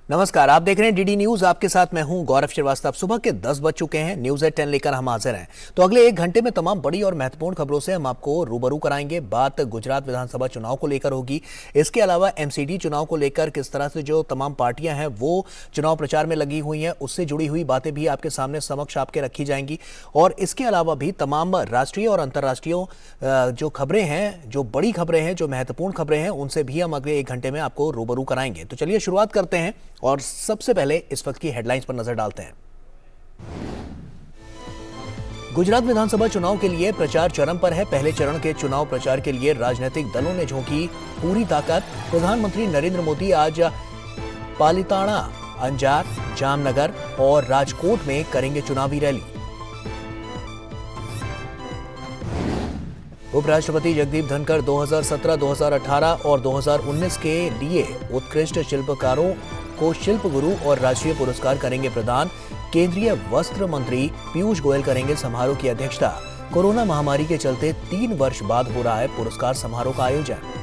नमस्कार, आप देख रहे हैं डीडी न्यूज। आपके साथ मैं हूं गौरव श्रीवास्तव। सुबह के 10 बज चुके हैं। न्यूज एट 10 लेकर हम हाजिर हैं। तो अगले 1 घंटे में तमाम बड़ी और महत्वपूर्ण खबरों से हम आपको रूबरू कराएंगे। बात गुजरात विधानसभा चुनाव को लेकर होगी। इसके अलावा एमसीडी चुनाव को लेकर किस तरह से जो तमाम पार्टियां हैं वो चुनाव प्रचार में लगी हुई हैं, उससे जुड़ी हुई बातें भी आपके सामने समक्ष आपके रखी जाएंगी। और इसके अलावा भी तमाम राष्ट्रीय और अंतर्राष्ट्रीय जो खबरें हैं, जो बड़ी खबरें हैं, जो महत्वपूर्ण खबरें हैं, उनसे भी हम अगले 1 घंटे में आपको रूबरू कराएंगे। तो चलिए शुरुआत करते हैं और सबसे पहले इस वक्त की हेडलाइंस पर नजर डालते हैं। गुजरात विधानसभा चुनाव के लिए प्रचार चरम पर है। पहले चरण के चुनाव प्रचार के लिए राजनीतिक दलों ने झोंकी पूरी ताकत। प्रधानमंत्री नरेंद्र मोदी आज पालिताना, अंजार, जामनगर और राजकोट में करेंगे चुनावी रैली। उपराष्ट्रपति जगदीप धनखड़ 2017, 2018 और 2019 के लिए उत्कृष्ट शिल्पकारों को शिल्प गुरु और राष्ट्रीय पुरस्कार करेंगे प्रदान। केंद्रीय वस्त्र मंत्री पीयूष गोयल करेंगे समारोह की अध्यक्षता। कोरोना महामारी के चलते 3 वर्ष बाद हो रहा है पुरस्कार समारोह का आयोजन।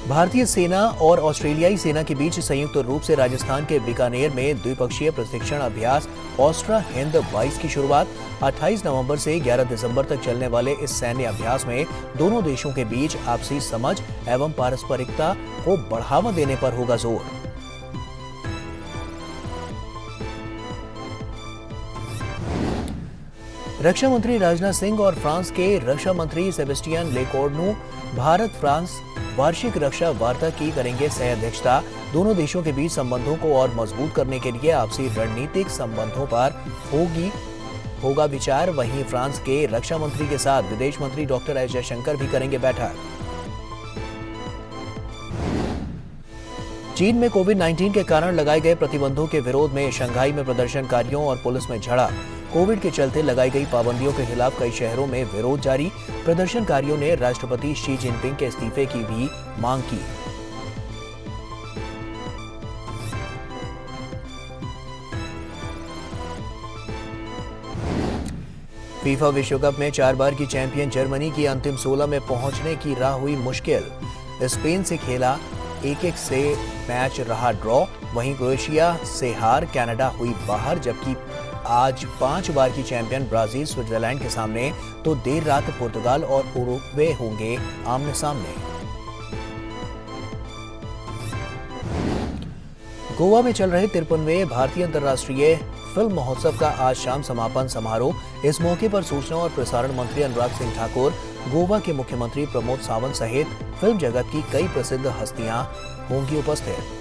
भारतीय सेना और ऑस्ट्रेलियाई सेना के बीच संयुक्त रूप से राजस्थान के बीकानेर में द्विपक्षीय प्रशिक्षण अभ्यास ऑस्ट्रा हिंद 22 की शुरुआत। 28 नवंबर से 11 दिसंबर तक चलने वाले इस सैन्य अभ्यास में दोनों देशों के बीच आपसी समझ एवं पारस्परिकता को बढ़ावा देने पर होगा जोर। रक्षा मंत्री राजनाथ सिंह और फ्रांस के रक्षा मंत्री सेबेस्टियन लेकोर्नु भारत फ्रांस वार्षिक रक्षा वार्ता की करेंगे सह अध्यक्षता। दोनों देशों के बीच संबंधों को और मजबूत करने के लिए आपसी रणनीतिक संबंधों पर होगा विचार। वहीं फ्रांस के रक्षा मंत्री के साथ विदेश मंत्री डॉक्टर एस जयशंकर भी करेंगे बैठक। चीन में कोविड-19 के कारण लगाए गए प्रतिबंधों के विरोध में शंघाई में प्रदर्शनकारियों और पुलिस में झड़प। कोविड के चलते लगाई गई पाबंदियों के खिलाफ कई शहरों में विरोध जारी। प्रदर्शनकारियों ने राष्ट्रपति शी जिनपिंग के इस्तीफे की भी मांग की। फीफा विश्व कप में 4 बार की चैंपियन जर्मनी की अंतिम 16 में पहुंचने की राह हुई मुश्किल। स्पेन से खेला 1-1 से मैच रहा ड्रॉ। वहीं क्रोएशिया से हार, कनाडा हुई बाहर। जबकि आज 5 बार की चैंपियन ब्राजील स्विट्जरलैंड के सामने, तो देर रात पुर्तगाल और उरुग्वे होंगे आमने सामने। गोवा में चल रहे 53वें भारतीय अंतर्राष्ट्रीय फिल्म महोत्सव का आज शाम समापन समारोह। इस मौके पर सूचना और प्रसारण मंत्री अनुराग सिंह ठाकुर, गोवा के मुख्यमंत्री प्रमोद सावंत सहित फिल्म जगत की कई प्रसिद्ध हस्तियां होंगी उपस्थित।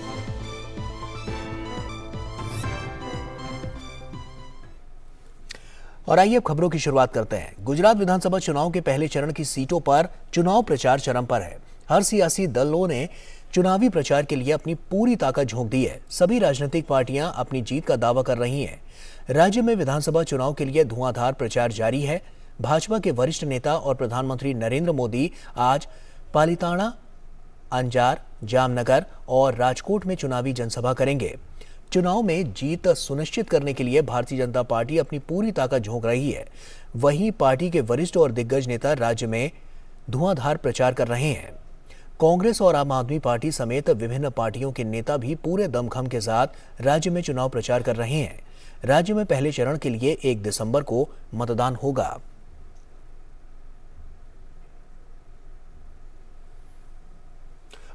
और आइए अब खबरों की शुरुआत करते हैं। गुजरात विधानसभा चुनाव के पहले चरण की सीटों पर चुनाव प्रचार चरम पर है। हर सियासी दलों ने चुनावी प्रचार के लिए अपनी पूरी ताकत झोंक दी है। सभी राजनीतिक पार्टियां अपनी जीत का दावा कर रही हैं। राज्य में विधानसभा चुनाव के लिए धुआंधार प्रचार जारी है। भाजपा के वरिष्ठ नेता और प्रधानमंत्री नरेंद्र मोदी आज पालिताना, अंजार, जामनगर और राजकोट में चुनावी जनसभा करेंगे। चुनाव में जीत सुनिश्चित करने के लिए भारतीय जनता पार्टी अपनी पूरी ताकत झोंक रही है। वहीं पार्टी के वरिष्ठ और दिग्गज नेता राज्य में धुआंधार प्रचार कर रहे हैं। कांग्रेस और आम आदमी पार्टी समेत विभिन्न पार्टियों के नेता भी पूरे दमखम के साथ राज्य में चुनाव प्रचार कर रहे हैं। राज्य में पहले चरण के लिए 1 दिसंबर को मतदान होगा।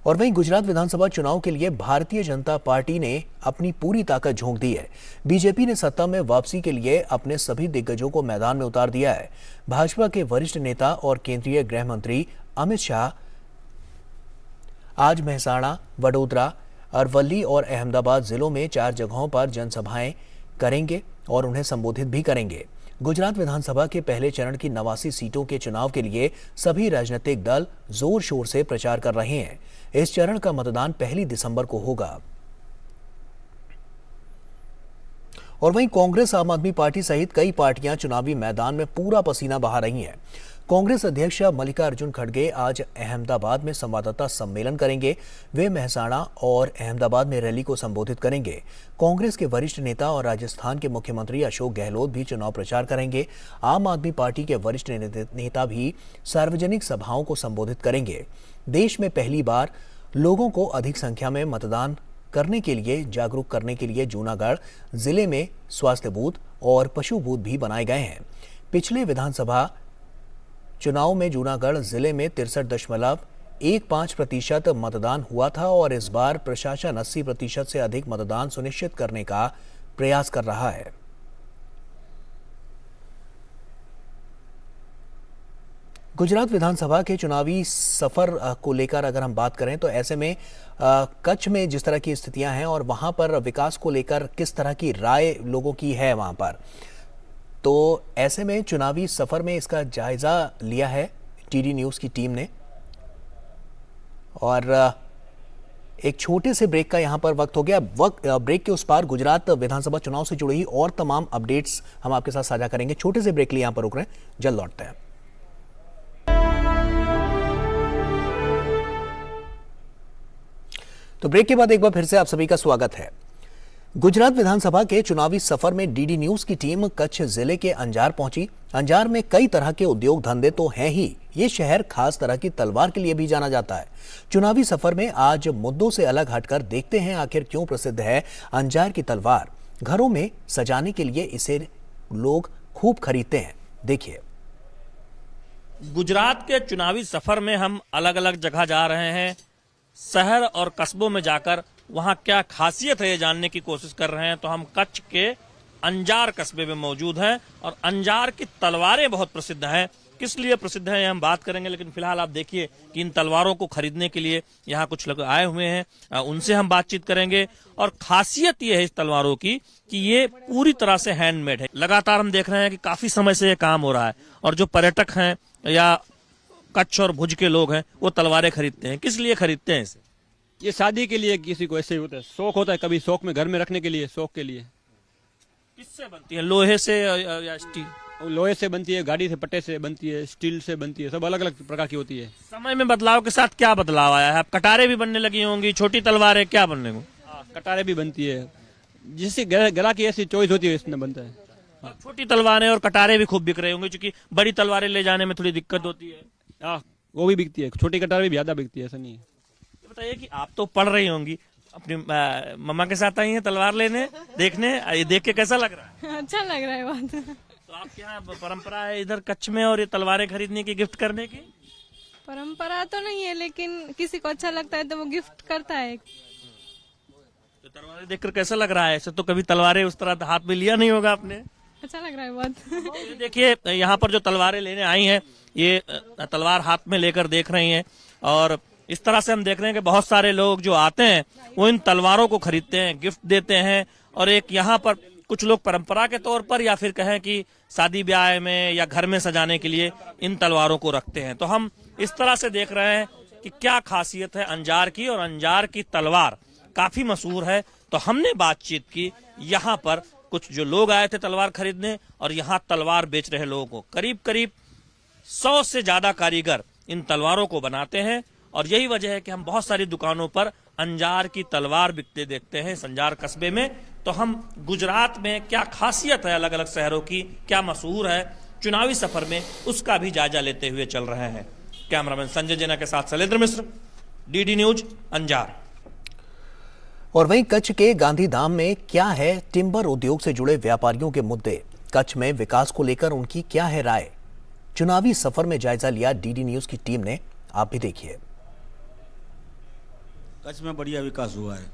और वहीं गुजरात विधानसभा चुनाव के लिए भारतीय जनता पार्टी ने अपनी पूरी ताकत झोंक दी है। बीजेपी ने सत्ता में वापसी के लिए अपने सभी दिग्गजों को मैदान में उतार दिया है। भाजपा के वरिष्ठ नेता और केंद्रीय गृह मंत्री अमित शाह आज मेहसाणा, वडोदरा, अरवली और अहमदाबाद जिलों में 4 जगहों पर जनसभाएं करेंगे और उन्हें संबोधित भी करेंगे। गुजरात विधानसभा के पहले चरण की 89 सीटों के चुनाव के लिए सभी राजनीतिक दल जोर शोर से प्रचार कर रहे हैं। इस चरण का मतदान 1 दिसंबर को होगा। और वहीं कांग्रेस, आम आदमी पार्टी सहित कई पार्टियां चुनावी मैदान में पूरा पसीना बहा रही हैं। कांग्रेस अध्यक्ष मल्लिकार्जुन खड़गे आज अहमदाबाद में संवाददाता सम्मेलन करेंगे। वे मेहसाणा और अहमदाबाद में रैली को संबोधित करेंगे। कांग्रेस के वरिष्ठ नेता और राजस्थान के मुख्यमंत्री अशोक गहलोत भी चुनाव प्रचार करेंगे। आम आदमी पार्टी के वरिष्ठ नेता भी सार्वजनिक सभाओं को संबोधित करेंगे। देश में पहली बार लोगों को अधिक संख्या में मतदान करने के लिए जागरूक करने के लिए जूनागढ़ जिले में स्वास्थ्य बूथ और पशु बूथ भी बनाए गए हैं। पिछले विधानसभा चुनाव में जूनागढ़ जिले में 63.15% मतदान हुआ था और इस बार प्रशासन 80% से अधिक मतदान सुनिश्चित करने का प्रयास कर रहा है। गुजरात विधानसभा के चुनावी सफर को लेकर अगर हम बात करें तो ऐसे में कच्छ में जिस तरह की स्थितियां हैं और वहां पर विकास को लेकर किस तरह की राय लोगों की है वहां पर, तो ऐसे में चुनावी सफर में इसका जायजा लिया है टीडी न्यूज की टीम ने। और एक छोटे से ब्रेक का यहां पर वक्त हो गया। ब्रेक के उस पार गुजरात विधानसभा चुनाव से जुड़ी और तमाम अपडेट्स हम आपके साथ साझा करेंगे। छोटे से ब्रेक के लिए यहां पर रुक रहे हैं, जल्द लौटते हैं। तो ब्रेक के बाद एक बार फिर से आप सभी का स्वागत है। गुजरात विधानसभा के चुनावी सफर में डीडी न्यूज की टीम कच्छ जिले के अंजार पहुंची। अंजार में कई तरह के उद्योग धंधे तो हैं ही, ये शहर खास तरह की तलवार के लिए भी जाना जाता है। चुनावी सफर में आज मुद्दों से अलग हटकर देखते हैं आखिर क्यों प्रसिद्ध है अंजार की तलवार। घरों में सजाने के लिए इसे लोग खूब खरीदते हैं। देखिए, गुजरात के चुनावी सफर में हम अलग अलग जगह जा रहे हैं। शहर और कस्बों में जाकर वहां क्या खासियत है ये जानने की कोशिश कर रहे हैं। तो हम कच्छ के अंजार कस्बे में मौजूद हैं और अंजार की तलवारें बहुत प्रसिद्ध हैं। किस लिए प्रसिद्ध हैं ये हम बात करेंगे, लेकिन फिलहाल आप देखिए कि इन तलवारों को खरीदने के लिए यहाँ कुछ लोग आए हुए हैं, उनसे हम बातचीत करेंगे। और खासियत ये है इस तलवारों की कि ये पूरी तरह से हैंडमेड है। लगातार हम देख रहे हैं कि काफी समय से ये काम हो रहा है और जो पर्यटक हैं या कच्छ और भुज के लोग हैं वो तलवारें खरीदते हैं। किस लिए खरीदते हैं इसे? ये शादी के लिए, किसी को ऐसे ही होता है, शौक होता है, कभी शौक में घर में रखने के लिए, शौक के लिए। किससे बनती है? लोहे से या स्टील? लोहे से बनती है, गाड़ी से पट्टे से बनती है, स्टील से बनती है, सब अलग अलग प्रकार की होती है। समय में बदलाव के साथ क्या बदलाव आया है? अब कटारे भी बनने लगी होंगी, छोटी तलवारें क्या बनने को? कटारे भी बनती है, जिससे गला की ऐसी चॉइस होती है इसमें बनता है। छोटी तलवारें और कटारे भी खूब बिक रहे होंगे, क्योंकि बड़ी तलवारें ले जाने में थोड़ी दिक्कत होती है। वो भी बिकती है, छोटी कटारे भी ज्यादा बिकती है, ऐसा नहीं है। बताइए कि आप तो पढ़ रही होंगी, अपनी मम्मा के साथ आई हैं तलवार लेने, देखने, ये देख के कैसा लग रहा है? अच्छा लग रहा है बहुत। तो आपके यहाँ परंपरा है इधर कच्छ में और ये तलवारें खरीदने की, गिफ्ट करने की? परंपरा तो नहीं है, लेकिन किसी को अच्छा लगता है तो वो गिफ्ट करता है। तो तलवारें देखकर कैसा लग रहा है? ऐसे तो कभी तलवारें उस तरह हाथ में लिया नहीं होगा आपने। अच्छा लग रहा है बहुत। ये देखिए, यहाँ पर जो तलवारें लेने आई हैं ये तलवार हाथ में लेकर देख रही हैं और इस तरह से हम देख रहे हैं कि बहुत सारे लोग जो आते हैं वो इन तलवारों को खरीदते हैं, गिफ्ट देते हैं। और एक यहाँ पर कुछ लोग परंपरा के तौर पर या फिर कहें कि शादी ब्याह में या घर में सजाने के लिए इन तलवारों को रखते हैं। तो हम इस तरह से देख रहे हैं कि क्या खासियत है अंजार की, और अंजार की तलवार काफी मशहूर है। तो हमने बातचीत की यहाँ पर कुछ जो लोग आए थे तलवार खरीदने और यहाँ तलवार बेच रहे लोगों को। करीब करीब 100 से ज्यादा कारीगर इन तलवारों को बनाते हैं और यही वजह है कि हम बहुत सारी दुकानों पर अंजार की तलवार बिकते देखते हैं इस अंजार कस्बे में। तो हम गुजरात में क्या खासियत है अलग अलग शहरों की, क्या मशहूर है चुनावी सफर में, उसका भी जायजा लेते हुए चल रहे हैं। कैमरामैन संजय जेना के साथ शैलेंद्र मिश्र, डीडी न्यूज, अंजार। और वहीं कच्छ के गांधीधाम में क्या है टिम्बर उद्योग से जुड़े व्यापारियों के मुद्दे, कच्छ में विकास को लेकर उनकी क्या है राय। चुनावी सफर में जायजा लिया डीडी न्यूज की टीम ने, आप भी देखिए। कच्छ में बढ़िया विकास हुआ है,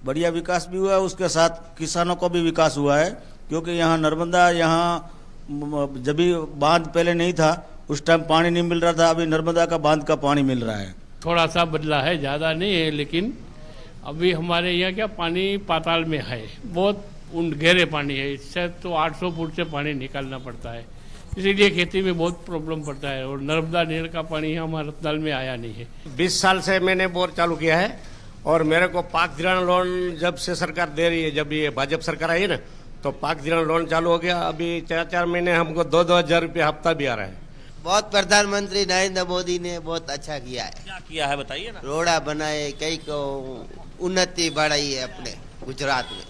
बढ़िया विकास भी हुआ है, उसके साथ किसानों को भी विकास हुआ है। क्योंकि यहाँ नर्मदा, यहाँ जब भी बांध पहले नहीं था उस टाइम पानी नहीं मिल रहा था, अभी नर्मदा का बांध का पानी मिल रहा है। थोड़ा सा बदला है, ज़्यादा नहीं है, लेकिन अभी हमारे यहाँ क्या पानी पाताल में है, बहुत गहरे पानी है। इससे तो 800 फुट से पानी निकालना पड़ता है, इसीलिए खेती में बहुत प्रॉब्लम पड़ता है। और नर्मदा नहर का पानी हमारे रतलाल में आया नहीं है। 20 साल से मैंने बोर चालू किया है और मेरे को पाक धिराण लोन जब से सरकार दे रही है, जब ये भाजपा सरकार आई है ना, तो पाक धिराण लोन चालू हो गया। अभी 4-4 महीने हमको 2-2 हजार रुपये हफ्ता भी आ रहा है। बहुत प्रधानमंत्री नरेंद्र मोदी ने बहुत अच्छा किया है। क्या किया है बताइए ना। रोड़ा बनाए, कई को उन्नति बढ़ाई है अपने गुजरात में।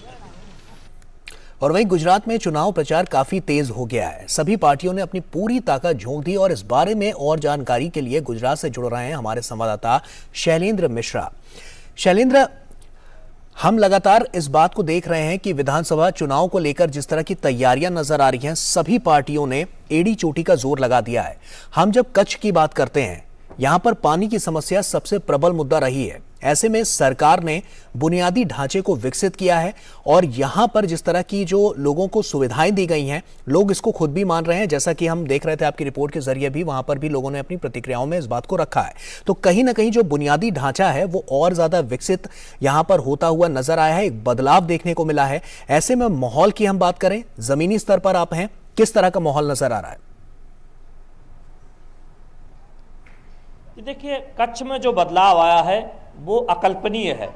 और वहीं गुजरात में चुनाव प्रचार काफी तेज हो गया है। सभी पार्टियों ने अपनी पूरी ताकत झोंक दी और इस बारे में और जानकारी के लिए गुजरात से जुड़ रहे हैं हमारे संवाददाता शैलेंद्र मिश्रा। शैलेंद्र, हम लगातार इस बात को देख रहे हैं कि विधानसभा चुनाव को लेकर जिस तरह की तैयारियां नजर आ रही हैं, सभी पार्टियों ने एड़ी चोटी का जोर लगा दिया है। हम जब कच्छ की बात करते हैं, यहां पर पानी की समस्या सबसे प्रबल मुद्दा रही है। ऐसे में सरकार ने बुनियादी ढांचे को विकसित किया है और यहां पर जिस तरह की जो लोगों को सुविधाएं दी गई हैं, लोग इसको खुद भी मान रहे हैं। जैसा कि हम देख रहे थे आपकी रिपोर्ट के जरिए भी, वहां पर भी लोगों ने अपनी प्रतिक्रियाओं में इस बात को रखा है। तो कहीं ना कहीं जो बुनियादी ढांचा है वो और ज्यादा विकसित यहां पर होता हुआ नजर आया है, एक बदलाव देखने को मिला है। ऐसे में माहौल की हम बात करें, जमीनी स्तर पर आप हैं, किस तरह का माहौल नजर आ रहा है? देखिए, कच्छ में जो बदलाव आया है वो अकल्पनीय है।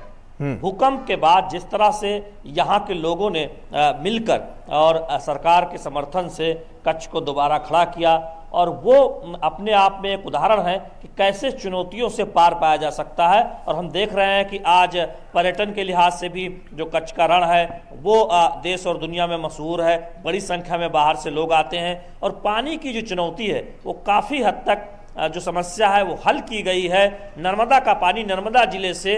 भूकंप के बाद जिस तरह से यहाँ के लोगों ने मिलकर और सरकार के समर्थन से कच्छ को दोबारा खड़ा किया, और वो अपने आप में एक उदाहरण है कि कैसे चुनौतियों से पार पाया जा सकता है। और हम देख रहे हैं कि आज पर्यटन के लिहाज से भी जो कच्छ का रण है वो देश और दुनिया में मशहूर है। बड़ी संख्या में बाहर से लोग आते हैं और पानी की जो चुनौती है वो काफ़ी हद तक जो समस्या है वो हल की गई है। नर्मदा का पानी नर्मदा जिले से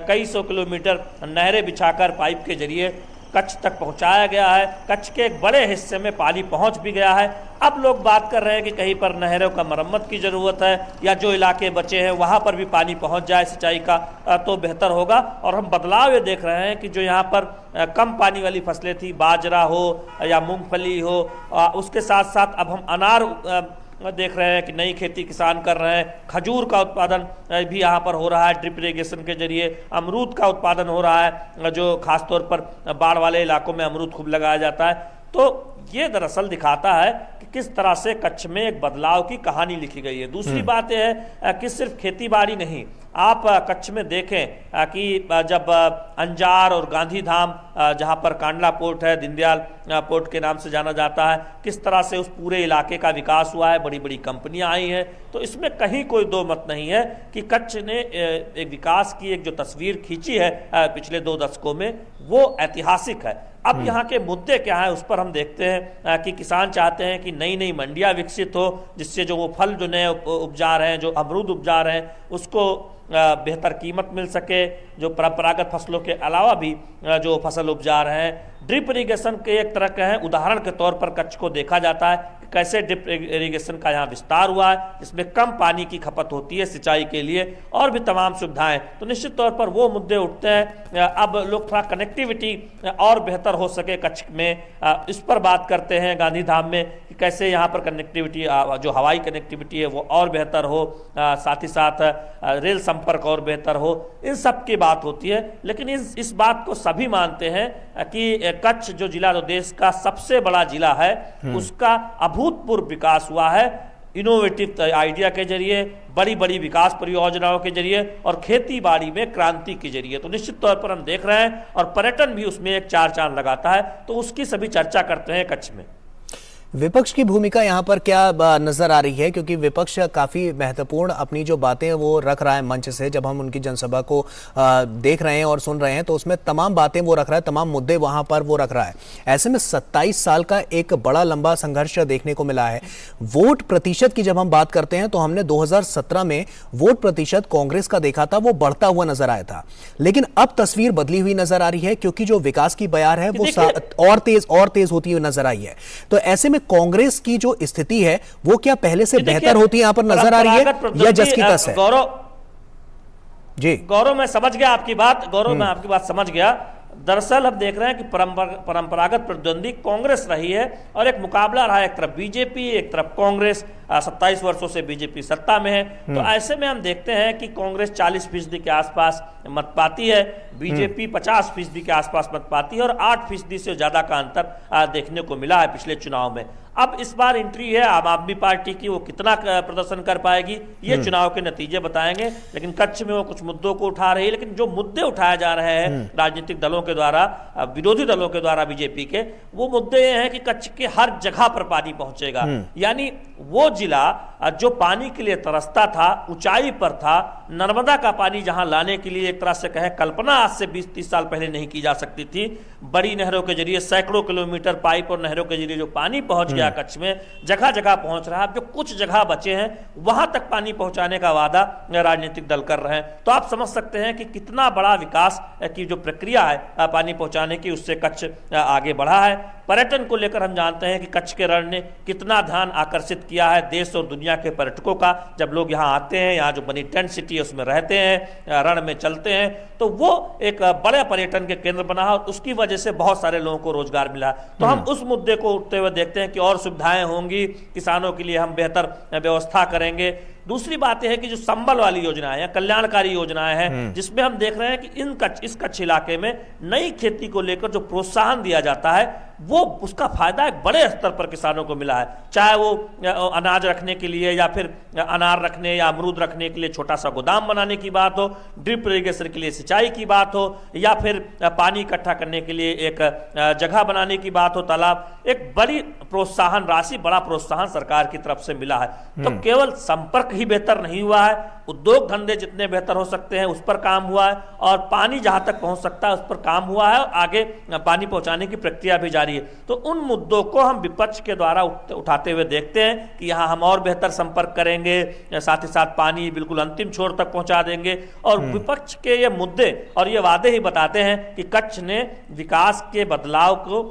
कई सौ किलोमीटर नहरें बिछाकर पाइप के जरिए कच्छ तक पहुंचाया गया है। कच्छ के एक बड़े हिस्से में पानी पहुंच भी गया है। अब लोग बात कर रहे हैं कि कहीं पर नहरों का मरम्मत की ज़रूरत है या जो इलाके बचे हैं वहां पर भी पानी पहुंच जाए सिंचाई का तो बेहतर होगा। और हम बदलाव ये देख रहे हैं कि जो यहाँ पर कम पानी वाली फसलें थी, बाजरा हो या मूंगफली हो, उसके साथ साथ अब हम अनार देख रहे हैं कि नई खेती किसान कर रहे हैं। खजूर का उत्पादन भी यहाँ पर हो रहा है ड्रिप इरिगेशन के जरिए। अमरूद का उत्पादन हो रहा है, जो खासतौर पर बाढ़ वाले इलाकों में अमरूद खूब लगाया जाता है। तो ये दरअसल दिखाता है कि किस तरह से कच्छ में एक बदलाव की कहानी लिखी गई है। दूसरी बात यह है कि सिर्फ खेती बाड़ी नहीं, आप कच्छ में देखें कि जब अंजार और गांधीधाम, जहां पर कांडला पोर्ट है, दीनदयाल पोर्ट के नाम से जाना जाता है, किस तरह से उस पूरे इलाके का विकास हुआ है, बड़ी बड़ी कंपनियां आई हैं। तो इसमें कहीं कोई दो मत नहीं है कि कच्छ ने एक विकास की एक जो तस्वीर खींची है पिछले 2 दशकों में, वो ऐतिहासिक है। अब यहाँ के मुद्दे क्या हैं उस पर हम देखते हैं कि किसान चाहते हैं कि नई नई मंडियाँ विकसित हो, जिससे जो वो फल जो नए उपजा रहे हैं, जो अमरूद उपजा रहे हैं, उसको बेहतर कीमत मिल सके। जो परंपरागत फसलों के अलावा भी जो फसल उपजा रहे हैं, ड्रिप इरिगेशन के एक तरह के हैं। उदाहरण के तौर पर कच्छ को देखा जाता है कि कैसे ड्रिप इरिगेशन का यहाँ विस्तार हुआ है, इसमें कम पानी की खपत होती है सिंचाई के लिए, और भी तमाम सुविधाएं। तो निश्चित तौर पर वो मुद्दे उठते हैं। अब लोग थोड़ा कनेक्टिविटी और बेहतर हो सके कच्छ में, इस पर बात करते हैं गांधीधाम में कि कैसे यहाँ पर कनेक्टिविटी, जो हवाई कनेक्टिविटी है वो और बेहतर हो, साथ ही साथ रेल संपर्क और बेहतर हो। इन सब की बात होती है। लेकिन इस बात को सभी मानते हैं कि कच्छ जो जिला, जो देश का सबसे बड़ा जिला है, उसका अभूतपूर्व विकास हुआ है इनोवेटिव आइडिया के जरिए, बड़ी बड़ी विकास परियोजनाओं के जरिए और खेती बाड़ी में क्रांति के जरिए। तो निश्चित तौर पर हम देख रहे हैं, और पर्यटन भी उसमें एक 4 चांद लगाता है। तो उसकी सभी चर्चा करते हैं कच्छ में। विपक्ष की भूमिका यहाँ पर क्या नजर आ रही है? क्योंकि विपक्ष काफी महत्वपूर्ण अपनी जो बातें वो रख रहा है मंच से। जब हम उनकी जनसभा को देख रहे हैं और सुन रहे हैं तो उसमें तमाम बातें वो रख रहा है, तमाम मुद्दे वहां पर वो रख रहा है। ऐसे में 27 साल का एक बड़ा लंबा संघर्ष देखने को मिला है। वोट प्रतिशत की जब हम बात करते हैं तो हमने 2017 में वोट प्रतिशत कांग्रेस का देखा था, वो बढ़ता हुआ नजर आया था। लेकिन अब तस्वीर बदली हुई नजर आ रही है, क्योंकि जो विकास की बयार है वो और तेज होती हुई नजर आई है। तो ऐसे में कांग्रेस की जो स्थिति है वो क्या पहले से बेहतर होती है यहां पर नजर आ रही है, या जस की तस है? गौरव, मैं समझ गया आपकी बात। गौरव, मैं आपकी बात समझ गया। दरअसल हम देख रहे हैं कि परंपरागत प्रतिद्वंदी कांग्रेस रही है और एक मुकाबला रहा है, एक तरफ बीजेपी, एक तरफ कांग्रेस। 27 वर्षों से बीजेपी सत्ता में है। तो ऐसे में हम देखते हैं कि कांग्रेस 40% के आसपास मत पाती है, बीजेपी 50% के आसपास मत पाती है, और 8% से ज्यादा का अंतर देखने को मिला है पिछले चुनाव में। अब इस बार एंट्री है आम आदमी पार्टी की, वो कितना प्रदर्शन कर पाएगी ये चुनाव के नतीजे बताएंगे। लेकिन कच्छ में वो कुछ मुद्दों को उठा रही है। लेकिन जो मुद्दे उठाए जा रहे हैं राजनीतिक दलों के द्वारा, विरोधी दलों के द्वारा बीजेपी के, वो मुद्दे ये हैं कि कच्छ के हर जगह पर पानी पहुंचेगा। यानी वो जिला जो पानी के लिए तरसता था, ऊंचाई पर था, नर्मदा का पानी जहां लाने के लिए एक तरह से कहें कल्पना आज से 20-30 साल पहले नहीं की जा सकती थी, बड़ी नहरों के जरिए सैकड़ों किलोमीटर पाइप और नहरों के जरिए जो पानी पहुंच गया कच्छ में, जगह जगह पहुंच रहा है। अब जो कुछ जगह बचे हैं वहां तक पानी पहुंचाने का वादा राजनीतिक दल कर रहे हैं। तो आप समझ सकते हैं कि कितना बड़ा विकास की जो प्रक्रिया है पानी पहुंचाने की, उससे कच्छ आगे बढ़ा है। पर्यटन को लेकर हम जानते हैं कि कच्छ के रण ने कितना ध्यान आकर्षित किया है देश और दुनिया के पर्यटकों का। जब लोग यहाँ आते हैं, यहाँ जो बनी टेंट सिटी है उसमें रहते हैं, रण में चलते हैं, तो वो एक बड़े पर्यटन के केंद्र बना है और उसकी वजह से बहुत सारे लोगों को रोजगार मिला। तो हम उस मुद्दे को उठते हुए देखते हैं कि और सुविधाएं होंगी, किसानों के लिए हम बेहतर व्यवस्था करेंगे। दूसरी बात यह है कि जो संबल वाली योजनाएं हैं, कल्याणकारी योजनाएं हैं, जिसमें हम देख रहे हैं कि इस कच्छ इलाके में नई खेती को लेकर जो प्रोत्साहन दिया जाता है, वो उसका फायदा एक बड़े स्तर पर किसानों को मिला है। चाहे वो अनाज रखने के लिए या फिर अनार रखने या अमरूद रखने के लिए छोटा सा गोदाम बनाने की बात हो, ड्रिप इरिगेशन के लिए सिंचाई की बात हो, या फिर पानी इकट्ठा करने के लिए एक जगह बनाने की बात हो, तालाब, एक बड़ी प्रोत्साहन राशि, बड़ा प्रोत्साहन सरकार की तरफ से मिला है। तो केवल संपर्क ही बेहतर नहीं हुआ है, उद्योग धंधे जितने बेहतर हो सकते हैं उस पर काम हुआ है, और पानी जहां तक पहुंच सकता है उस पर काम हुआ है, और आगे पानी पहुंचाने की प्रक्रिया भी जारी है। तो उन मुद्दों को हम विपक्ष के द्वारा उठाते हुए देखते हैं कि यहां हम और बेहतर संपर्क करेंगे, साथ ही साथ पानी बिल्कुल अंतिम छोर तक पहुंचा देंगे। और विपक्ष के ये मुद्दे और ये वादे ही बताते हैं कि कच्छ ने विकास के बदलाव को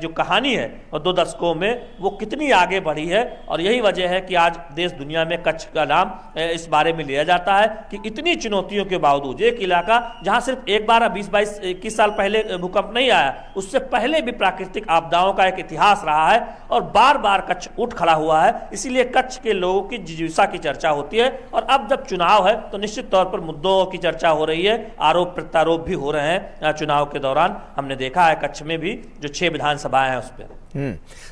जो कहानी है और 2 दशकों में वो कितनी आगे बढ़ी है। और यही वजह है कि आज देश दुनिया में कच्छ का नाम इस बारे में लिया जाता है कि इतनी चुनौतियों के बावजूद एक इलाका जहां सिर्फ एक बार 20-22-21 साल पहले भूकंप नहीं आया, उससे पहले भी प्राकृतिक आपदाओं का एक इतिहास रहा है और बार बार कच्छ उठ खड़ा हुआ है। इसीलिए कच्छ के लोगों की जिज्ञासा की चर्चा होती है। और अब जब चुनाव है तो निश्चित तौर पर मुद्दों की चर्चा हो रही है, आरोप प्रत्यारोप भी हो रहे हैं। चुनाव के दौरान हमने देखा है कच्छ में भी जो 6 विधानसभाएं हैं उस पर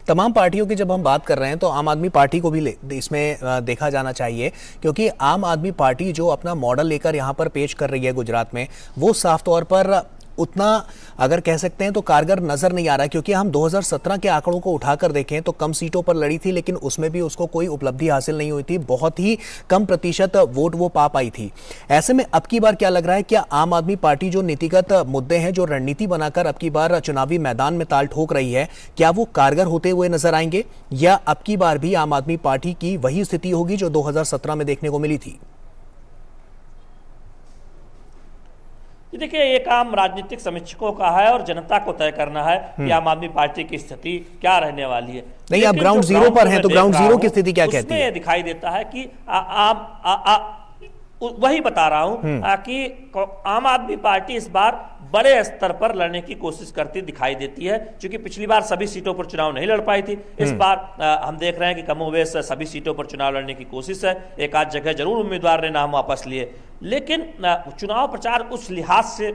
तमाम पार्टियों की जब हम बात कर रहे हैं तो आम आदमी पार्टी को भी इसमें देखा जाना चाहिए, क्योंकि आम आदमी पार्टी जो अपना मॉडल लेकर यहाँ पर पेश कर रही है गुजरात में, वो साफ तौर पर उतना अगर कह सकते हैं तो कारगर नजर नहीं आ रहा है। क्योंकि हम 2017 के आंकड़ों को उठाकर देखें तो कम सीटों पर लड़ी थी, लेकिन उसमें भी उसको कोई उपलब्धि हासिल नहीं हुई थी, बहुत ही कम प्रतिशत वोट वो पा पाई थी। ऐसे में अब की बार क्या लग रहा है, क्या आम आदमी पार्टी जो नीतिगत मुद्दे हैं, जो रणनीति बनाकर अब की बार चुनावी मैदान में ताल ठोक रही है, क्या वो कारगर होते हुए नजर आएंगे, या अब की बार भी आम आदमी पार्टी की वही स्थिति होगी जो 2017 में देखने को मिली थी? देखिए, ये काम राजनीतिक समीक्षकों का है और जनता को तय करना है कि आम आदमी पार्टी की स्थिति क्या रहने वाली है। नहीं, आप ग्राउंड जीरो पर हैं तो ग्राउंड जीरो की स्थिति क्या कहती है? उसमें दिखाई देता है कि वही बता रहा हूं कि आम आदमी पार्टी इस बार बड़े स्तर पर लड़ने की कोशिश करती दिखाई देती है। क्योंकि पिछली बार सभी सीटों पर चुनाव नहीं लड़ पाई थी, इस बार हम देख रहे हैं कि कमोबेश सभी सीटों पर चुनाव लड़ने की कोशिश है। एक आध जगह जरूर उम्मीदवार ने नाम वापस लिए, लेकिन चुनाव प्रचार उस लिहाज से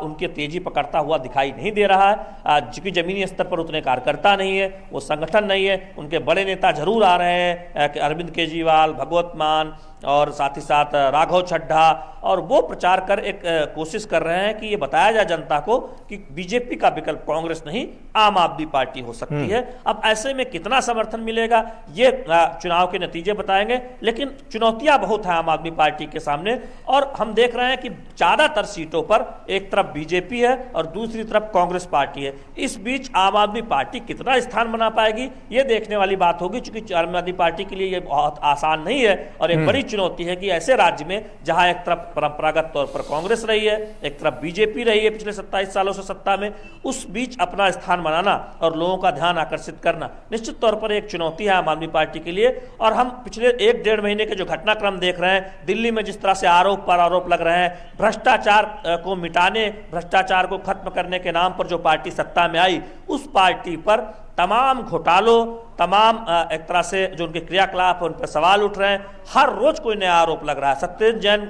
उनकी तेजी पकड़ता हुआ दिखाई नहीं दे रहा है। क्योंकि जमीनी स्तर पर उतने कार्यकर्ता नहीं है, वो संगठन नहीं है। उनके बड़े नेता जरूर आ रहे हैं, अरविंद केजरीवाल, भगवत मान और साथ ही साथ राघव चड्ढा, और वो प्रचार कर एक कोशिश कर रहे हैं कि ये बताया जाए जनता को कि बीजेपी का विकल्प कांग्रेस नहीं, आम आदमी पार्टी हो सकती है। अब ऐसे में कितना समर्थन मिलेगा ये चुनाव के नतीजे बताएंगे, लेकिन चुनौतियां बहुत है आम आदमी पार्टी के सामने। और हम देख रहे हैं कि ज्यादातर सीटों पर एक तरफ बीजेपी है और दूसरी तरफ कांग्रेस पार्टी है। इस बीच आम आदमी पार्टी कितना स्थान बना पाएगी ये देखने वाली बात होगी, क्योंकि आम आदमी पार्टी के लिए ये बहुत आसान नहीं है और एक बड़ी चुनौती है कि ऐसे राज्य में जहां एक तरफ परंपरागत तौर पर कांग्रेस रही है, एक तरफ बीजेपी रही है पिछले 27 सालों से सत्ता में, उस बीच अपना स्थान बनाना और लोगों का ध्यान आकर्षित करना निश्चित तौर पर एक चुनौती है आम आदमी पार्टी के लिए। और हम पिछले 1-1.5 महीने के जो घटनाक्रम देख रहे हैं, दिल्ली में जिस तरह से आरोप पर आरोप लग रहे हैं, भ्रष्टाचार को मिटाने, भ्रष्टाचार को खत्म करने के नाम पर जो पार्टी सत्ता में आई, उस पार्टी पर तमाम घोटालों, तमाम एक तरह से जो उनके क्रियाकलाप उन पर सवाल उठ रहे हैं। हर रोज कोई नया आरोप लग रहा है। सत्येंद्र जैन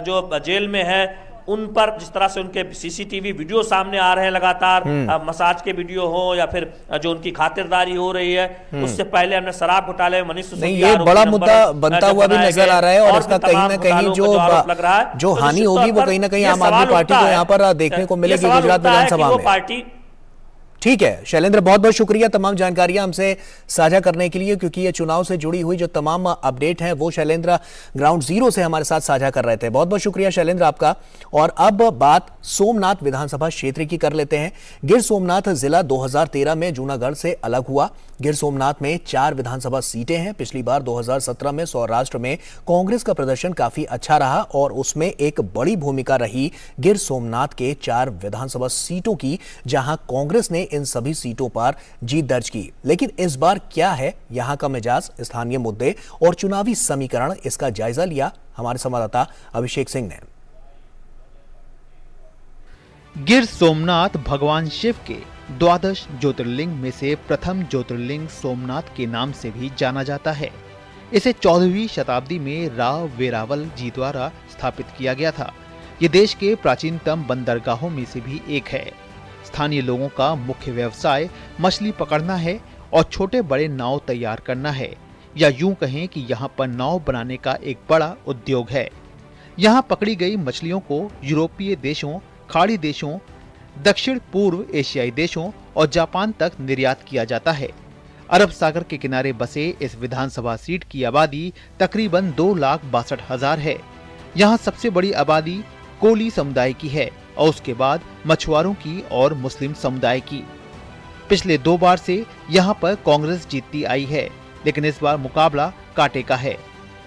जो जेल में है, उन पर जिस तरह से उनके सीसीटीवी वीडियो सामने आ रहे हैं लगातार, मसाज के वीडियो हो या फिर जो उनकी खातिरदारी हो रही है, उससे पहले हमने शराब घोटाले में मनीष नहीं, ये बड़ा मुद्दा बनता हुआ भी नजर आ रहा है और इसका कहीं ना कहीं जो हानि होगी वो कहीं ना कहीं आम आदमी पार्टी को यहाँ पर देखने को मिलेगी गुजरात विधानसभा में। पार्टी ठीक है शैलेंद्र, बहुत बहुत शुक्रिया तमाम जानकारियां हमसे साझा करने के लिए, क्योंकि ये चुनाव से जुड़ी हुई जो तमाम अपडेट हैं वो शैलेंद्र ग्राउंड जीरो से हमारे साथ साझा कर रहे थे। बहुत बहुत शुक्रिया शैलेंद्र आपका। और अब बात सोमनाथ विधानसभा क्षेत्र की कर लेते हैं। गिर सोमनाथ जिला 2013 में जूनागढ़ से अलग हुआ। गिर सोमनाथ में 4 विधानसभा सीटें हैं। पिछली बार 2017 में सौराष्ट्र में कांग्रेस का प्रदर्शन काफी अच्छा रहा और उसमें एक बड़ी भूमिका रही गिर सोमनाथ के 4 विधानसभा सीटों की, जहां कांग्रेस ने इन सभी सीटों पर जीत दर्ज की। लेकिन इस बार क्या है यहां का मिजाज, स्थानीय मुद्दे और चुनावी समीकरण, इसका जायजा लिया हमारे संवाददाता अभिषेक सिंह ने। गिर सोमनाथ भगवान शिव के द्वादश ज्योतिर्लिंग में से प्रथम ज्योतिर्लिंग सोमनाथ के नाम से भी जाना जाता है। इसे 14वीं शताब्दी में राव वेरावल जी द्वारा स्थापित किया गया था। ये देश के प्राचीनतम बंदरगाहों में से भी एक है। स्थानीय लोगों का मुख्य व्यवसाय मछली पकड़ना है और छोटे बड़े नाव तैयार करना है, या यूं कहें कि यहाँ पर नाव बनाने का एक बड़ा उद्योग है। यहाँ पकड़ी गई मछलियों को यूरोपीय देशों, खाड़ी देशों, दक्षिण पूर्व एशियाई देशों और जापान तक निर्यात किया जाता है। अरब सागर के किनारे बसे इस विधानसभा सीट की आबादी तकरीबन 2,62,000 है। यहाँ सबसे बड़ी आबादी कोली समुदाय की है और उसके बाद मछुआरों की और मुस्लिम समुदाय की। पिछले 2 बार से यहाँ पर कांग्रेस जीतती आई है, लेकिन इस बार मुकाबला कांटे का है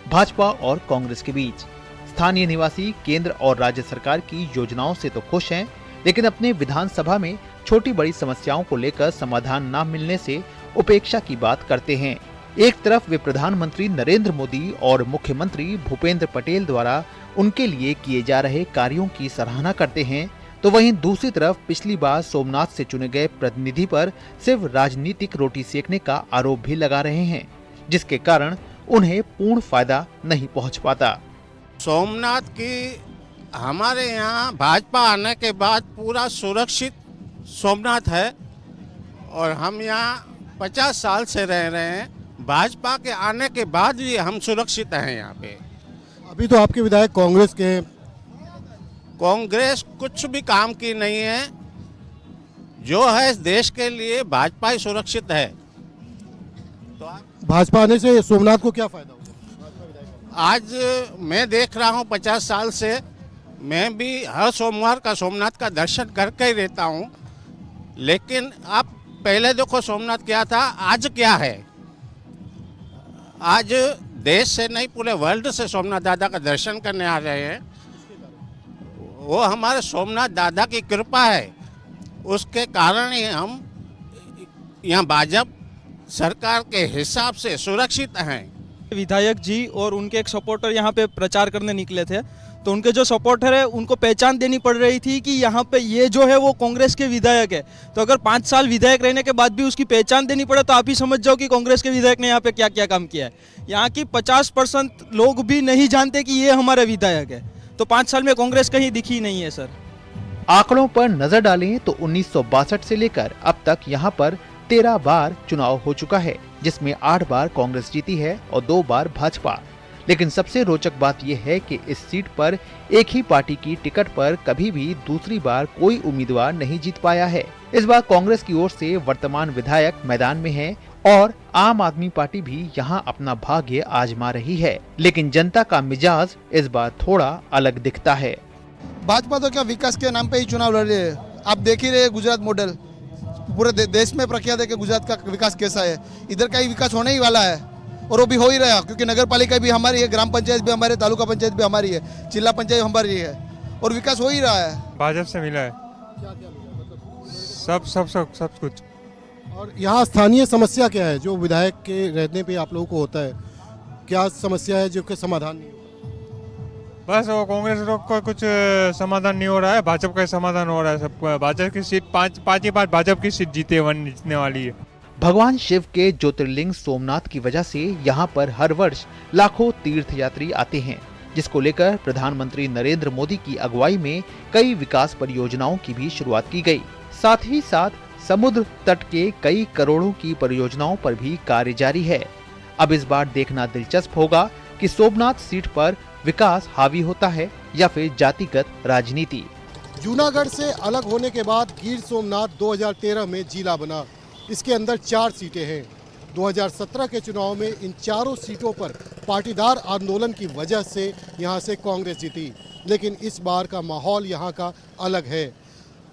भाजपा और कांग्रेस के बीच। स्थानीय निवासी केंद्र और राज्य सरकार की योजनाओं से तो खुश हैं, लेकिन अपने विधानसभा में छोटी बड़ी समस्याओं को लेकर समाधान न मिलने से उपेक्षा की बात करते हैं। एक तरफ वे प्रधानमंत्री नरेंद्र मोदी और मुख्यमंत्री भूपेंद्र पटेल द्वारा उनके लिए किए जा रहे कार्यों की सराहना करते हैं, तो वहीं दूसरी तरफ पिछली बार सोमनाथ से चुने गए प्रतिनिधि पर सिर्फ राजनीतिक रोटी सेकने का आरोप भी लगा रहे हैं, जिसके कारण उन्हें पूर्ण फायदा नहीं पहुंच पाता। सोमनाथ की हमारे यहाँ भाजपा आने के बाद पूरा सुरक्षित सोमनाथ है और हम यहाँ 50 साल से रह रहे हैं। भाजपा के आने के बाद भी हम सुरक्षित हैं यहाँ पे। अभी तो आपके विधायक कांग्रेस के हैं। कांग्रेस कुछ भी काम की नहीं है, जो है देश के लिए भाजपा ही सुरक्षित है। तो भाजपा आने से सोमनाथ को क्या फायदा होगा? आज मैं देख रहा हूँ 50 साल से, मैं भी हर सोमवार का सोमनाथ का दर्शन करके ही रहता हूँ। लेकिन आप पहले देखो सोमनाथ क्या था, आज क्या है। आज देश से नहीं पूरे वर्ल्ड से सोमनाथ दादा का दर्शन करने आ रहे हैं। वो हमारे सोमनाथ दादा की कृपा है, उसके कारण ही हम यहाँ भाजपा सरकार के हिसाब से सुरक्षित हैं। विधायक जी और उनके एक सपोर्टर यहाँ पे प्रचार करने निकले थे, तो उनके जो सपोर्टर है उनको पहचान देनी पड़ रही थी कि यहाँ पे ये जो है वो कांग्रेस के विधायक है। तो अगर 5 साल विधायक रहने के बाद भी उसकी पहचान देनी पड़े तो आप ही समझ जाओ कि कांग्रेस के विधायक ने यहाँ पे क्या क्या काम किया है। यहाँ की 50% लोग भी नहीं जानते कि ये हमारे विधायक है। तो 5 साल में कांग्रेस कहीं दिखी नहीं है सर। आंकड़ों पर नजर डालें तो 1962 से लेकर अब तक यहाँ पर 13 बार चुनाव हो चुका है, जिसमें 8 बार कांग्रेस जीती है और 2 बार भाजपा। लेकिन सबसे रोचक बात यह है कि इस सीट पर एक ही पार्टी की टिकट पर कभी भी दूसरी बार कोई उम्मीदवार नहीं जीत पाया है। इस बार कांग्रेस की ओर से वर्तमान विधायक मैदान में हैं और आम आदमी पार्टी भी यहां अपना भाग्य आजमा रही है, लेकिन जनता का मिजाज इस बार थोड़ा अलग दिखता है। भाजपा तो क्या विकास के नाम पे ही चुनाव लड़ रही है। आप देख ही रहे गुजरात मॉडल, पूरे देश में प्रख्यात है कि गुजरात का विकास कैसा है। इधर का ही विकास होने ही वाला है और वो भी हो ही रहा है, क्योंकि नगर पालिका भी हमारी है, ग्राम पंचायत भी हमारे, तालुका पंचायत भी हमारी है, जिला पंचायत हमारी है और विकास हो ही रहा है। भाजपा से मिला है सब कुछ। और यहाँ स्थानीय समस्या क्या है जो विधायक के रहने पे आप लोगों को होता है? क्या समस्या है जो कि समाधान नहीं हो? बस वो कांग्रेस लोग का कुछ समाधान नहीं हो रहा है, भाजपा का समाधान हो रहा है। सब भाजपा की सीट पाँच ही बार भाजपा की सीट जीतने वाली है। भगवान शिव के ज्योतिर्लिंग सोमनाथ की वजह से यहाँ पर हर वर्ष लाखों तीर्थयात्री आते हैं। जिसको लेकर प्रधानमंत्री नरेंद्र मोदी की अगुवाई में कई विकास परियोजनाओं की भी शुरुआत की गई। साथ ही साथ समुद्र तट के कई करोड़ों की परियोजनाओं पर भी कार्य जारी है। अब इस बार देखना दिलचस्प होगा कि सोमनाथ सीट पर विकास हावी होता है या फिर जातिगत राजनीति। जूनागढ़ से अलग होने के बाद गिर सोमनाथ 2013 में जिला बना। इसके अंदर 4 सीटें हैं। 2017 के चुनाव में इन चारों सीटों पर पाटीदार आंदोलन की वजह से यहां से कांग्रेस जीती, लेकिन इस बार का माहौल यहां का अलग है।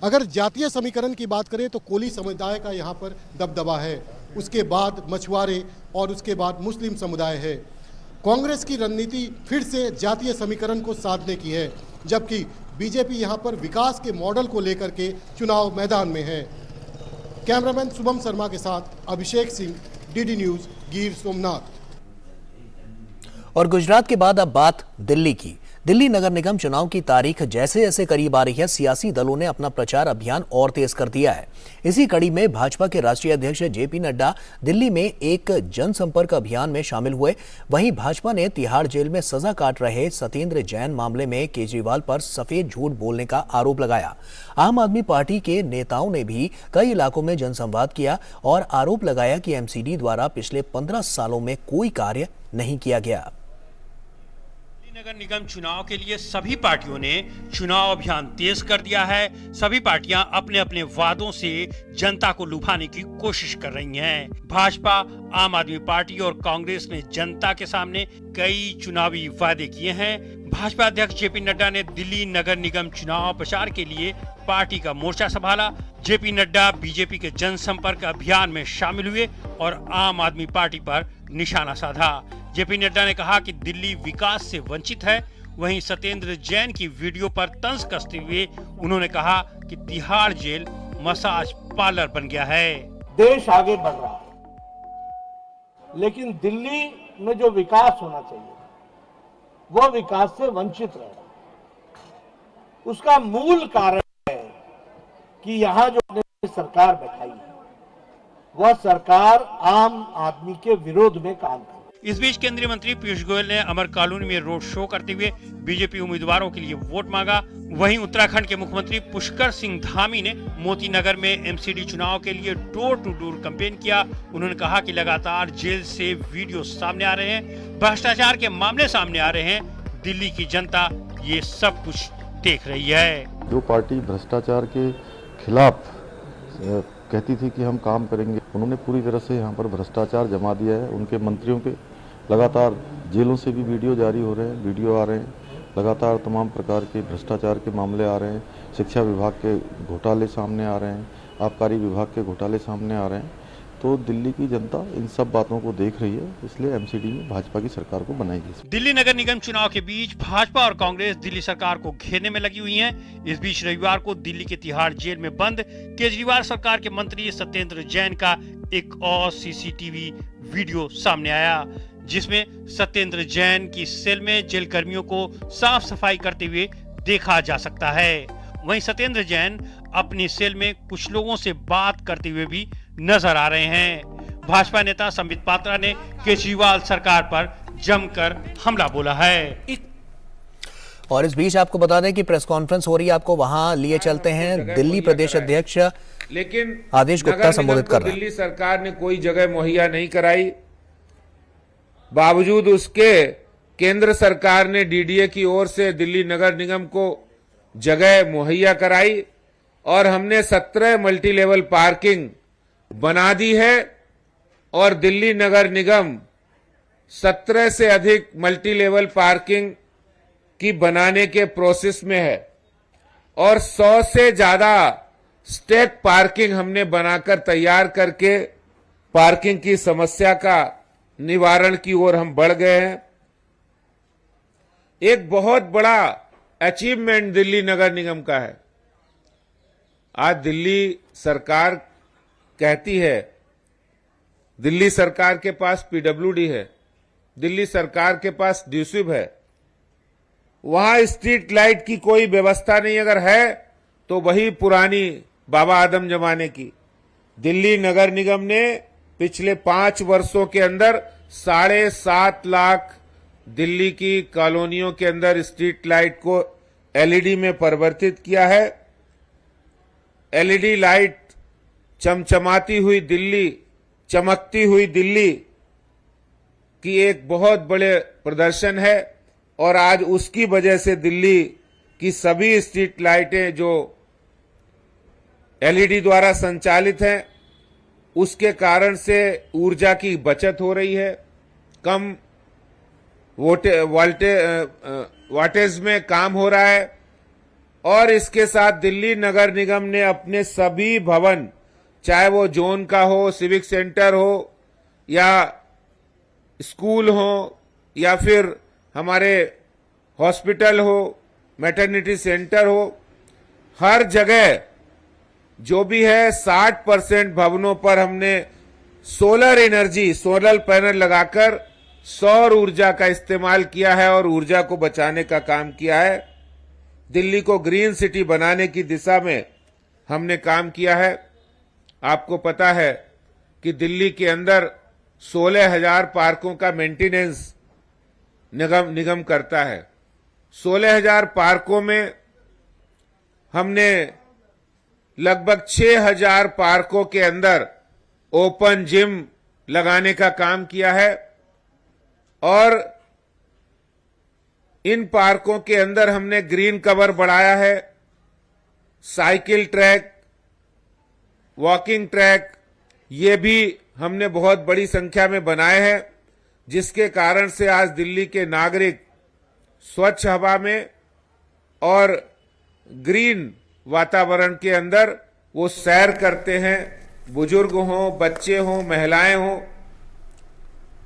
अगर जातीय समीकरण की बात करें तो कोली समुदाय का यहां पर दबदबा है, उसके बाद मछुआरे और उसके बाद मुस्लिम समुदाय है। कांग्रेस की रणनीति फिर से जातीय समीकरण को साधने की है, जबकि बीजेपी यहां पर विकास के मॉडल को लेकर के चुनाव मैदान में है। कैमरामैन शुभम शर्मा के साथ अभिषेक सिंह, डीडी न्यूज, गिर सोमनाथ। और गुजरात के बाद अब बात दिल्ली की। दिल्ली नगर निगम चुनाव की तारीख जैसे जैसे करीब आ रही है, सियासी दलों ने अपना प्रचार अभियान और तेज कर दिया है। इसी कड़ी में भाजपा के राष्ट्रीय अध्यक्ष जेपी नड्डा दिल्ली में एक जनसंपर्क अभियान में शामिल हुए। वहीं भाजपा ने तिहाड़ जेल में सजा काट रहे सत्येंद्र जैन मामले में केजरीवाल पर सफेद झूठ बोलने का आरोप लगाया। आम आदमी पार्टी के नेताओं ने भी कई इलाकों में जनसंवाद किया और आरोप लगाया कि एमसीडी द्वारा पिछले 15 सालों में कोई कार्य नहीं किया गया। नगर निगम चुनाव के लिए सभी पार्टियों ने चुनाव अभियान तेज कर दिया है। सभी पार्टियां अपने अपने वादों से जनता को लुभाने की कोशिश कर रही हैं। भाजपा, आम आदमी पार्टी और कांग्रेस ने जनता के सामने कई चुनावी वादे किए हैं। भाजपा अध्यक्ष जेपी नड्डा ने दिल्ली नगर निगम चुनाव प्रचार के लिए पार्टी का मोर्चा संभाला। जेपी नड्डा बीजेपी के जनसंपर्क अभियान में शामिल हुए और आम आदमी पार्टी पर निशाना साधा। जेपी नड्डा ने कहा कि दिल्ली विकास से वंचित है। वहीं सत्येंद्र जैन की वीडियो पर तंज कसते हुए उन्होंने कहा कि तिहाड़ जेल मसाज पार्लर बन गया है। देश आगे बढ़ रहा है, लेकिन दिल्ली में जो विकास होना चाहिए वो विकास से वंचित रह रहा है। उसका मूल कारण है कि यहाँ जो सरकार बैठाई है वह सरकार आम आदमी के विरोध में काम कर। इस बीच केंद्रीय मंत्री पीयूष गोयल ने अमर कॉलोनी में रोड शो करते हुए बीजेपी उम्मीदवारों के लिए वोट मांगा। वहीं उत्तराखंड के मुख्यमंत्री पुष्कर सिंह धामी ने मोती नगर में एमसीडी चुनाव के लिए डोर टू डोर कैंपेन किया। उन्होंने कहा कि लगातार जेल से वीडियो सामने आ रहे हैं, भ्रष्टाचार के मामले सामने आ रहे हैं। दिल्ली की जनता ये सब कुछ देख रही है। जो पार्टी भ्रष्टाचार के खिलाफ कहती थी कि हम काम करेंगे, उन्होंने पूरी तरह से यहाँ पर भ्रष्टाचार जमा दिया है। उनके मंत्रियों के लगातार जेलों से भी वीडियो जारी हो रहे हैं, वीडियो आ रहे हैं, लगातार तमाम प्रकार के भ्रष्टाचार के मामले आ रहे हैं। शिक्षा विभाग के घोटाले सामने आ रहे हैं, आबकारी विभाग के घोटाले सामने आ रहे हैं। तो दिल्ली की जनता इन सब बातों को देख रही है, इसलिए एमसीडी में भाजपा की सरकार को बनाएगी। दिल्ली नगर निगम चुनाव के बीच भाजपा और कांग्रेस दिल्ली सरकार को घेरने में लगी हुई हैं। इस बीच रविवार को दिल्ली के तिहाड़ जेल में बंद केजरीवाल सरकार के मंत्री सत्येंद्र जैन का एक और सीसीटीवी वीडियो सामने आया, जिसमें सत्येंद्र जैन की सेल में जेल कर्मियों को साफ सफाई करते हुए देखा जा सकता है। वहीं सत्येंद्र जैन अपनी सेल में कुछ लोगों से बात करते हुए भी नजर आ रहे हैं। भाजपा नेता संबित पात्रा ने केजरीवाल सरकार पर जमकर हमला बोला है। और इस बीच आपको बता दें कि प्रेस कॉन्फ्रेंस हो रही है, आपको वहां लिए चलते हैं। दिल्ली प्रदेश अध्यक्ष लेकिन आदेश गुप्ता संबोधित कर रहे हैं। दिल्ली सरकार ने कोई जगह मुहैया नहीं कराई, बावजूद उसके केंद्र सरकार ने डीडीए की ओर से दिल्ली नगर निगम को जगह मुहैया कराई और हमने 17 मल्टी लेवल पार्किंग बना दी है और दिल्ली नगर निगम 17 से अधिक मल्टी लेवल पार्किंग की बनाने के प्रोसेस में है और 100 से ज्यादा स्टेक पार्किंग हमने बनाकर तैयार करके पार्किंग की समस्या का निवारण की ओर हम बढ़ गए हैं। एक बहुत बड़ा अचीवमेंट दिल्ली नगर निगम का है। आज दिल्ली सरकार कहती है, दिल्ली सरकार के पास पीडब्ल्यूडी है, दिल्ली सरकार के पास ड्यूसिब है, वहां स्ट्रीट लाइट की कोई व्यवस्था नहीं, अगर है तो वही पुरानी बाबा आदम जमाने की। दिल्ली नगर निगम ने पिछले 5 वर्षों के अंदर 7.5 लाख दिल्ली की कॉलोनियों के अंदर स्ट्रीट लाइट को एलईडी में परिवर्तित किया है। एलईडी लाइट चमचमाती हुई दिल्ली, चमकती हुई दिल्ली की एक बहुत बड़े प्रदर्शन है और आज उसकी वजह से दिल्ली की सभी स्ट्रीट लाइटें जो एलईडी द्वारा संचालित हैं, उसके कारण से ऊर्जा की बचत हो रही है, कम वाटेज में काम हो रहा है। और इसके साथ दिल्ली नगर निगम ने अपने सभी भवन, चाहे वो जोन का हो, सिविक सेंटर हो या स्कूल हो या फिर हमारे हॉस्पिटल हो, मैटरनिटी सेंटर हो, हर जगह जो भी है 60% भवनों पर हमने सोलर एनर्जी, सोलर पैनल लगाकर सौर ऊर्जा का इस्तेमाल किया है और ऊर्जा को बचाने का काम किया है। दिल्ली को ग्रीन सिटी बनाने की दिशा में हमने काम किया है। आपको पता है कि दिल्ली के अंदर 16,000 पार्कों का मेंटेनेंस निगम करता है। 16,000 पार्कों में हमने लगभग 6,000 पार्कों के अंदर ओपन जिम लगाने का काम किया है और इन पार्कों के अंदर हमने ग्रीन कवर बढ़ाया है, साइकिल ट्रैक, वॉकिंग ट्रैक, ये भी हमने बहुत बड़ी संख्या में बनाए हैं, जिसके कारण से आज दिल्ली के नागरिक स्वच्छ हवा में और ग्रीन वातावरण के अंदर वो सैर करते हैं। बुजुर्ग हों, बच्चे हों, महिलाएं हों,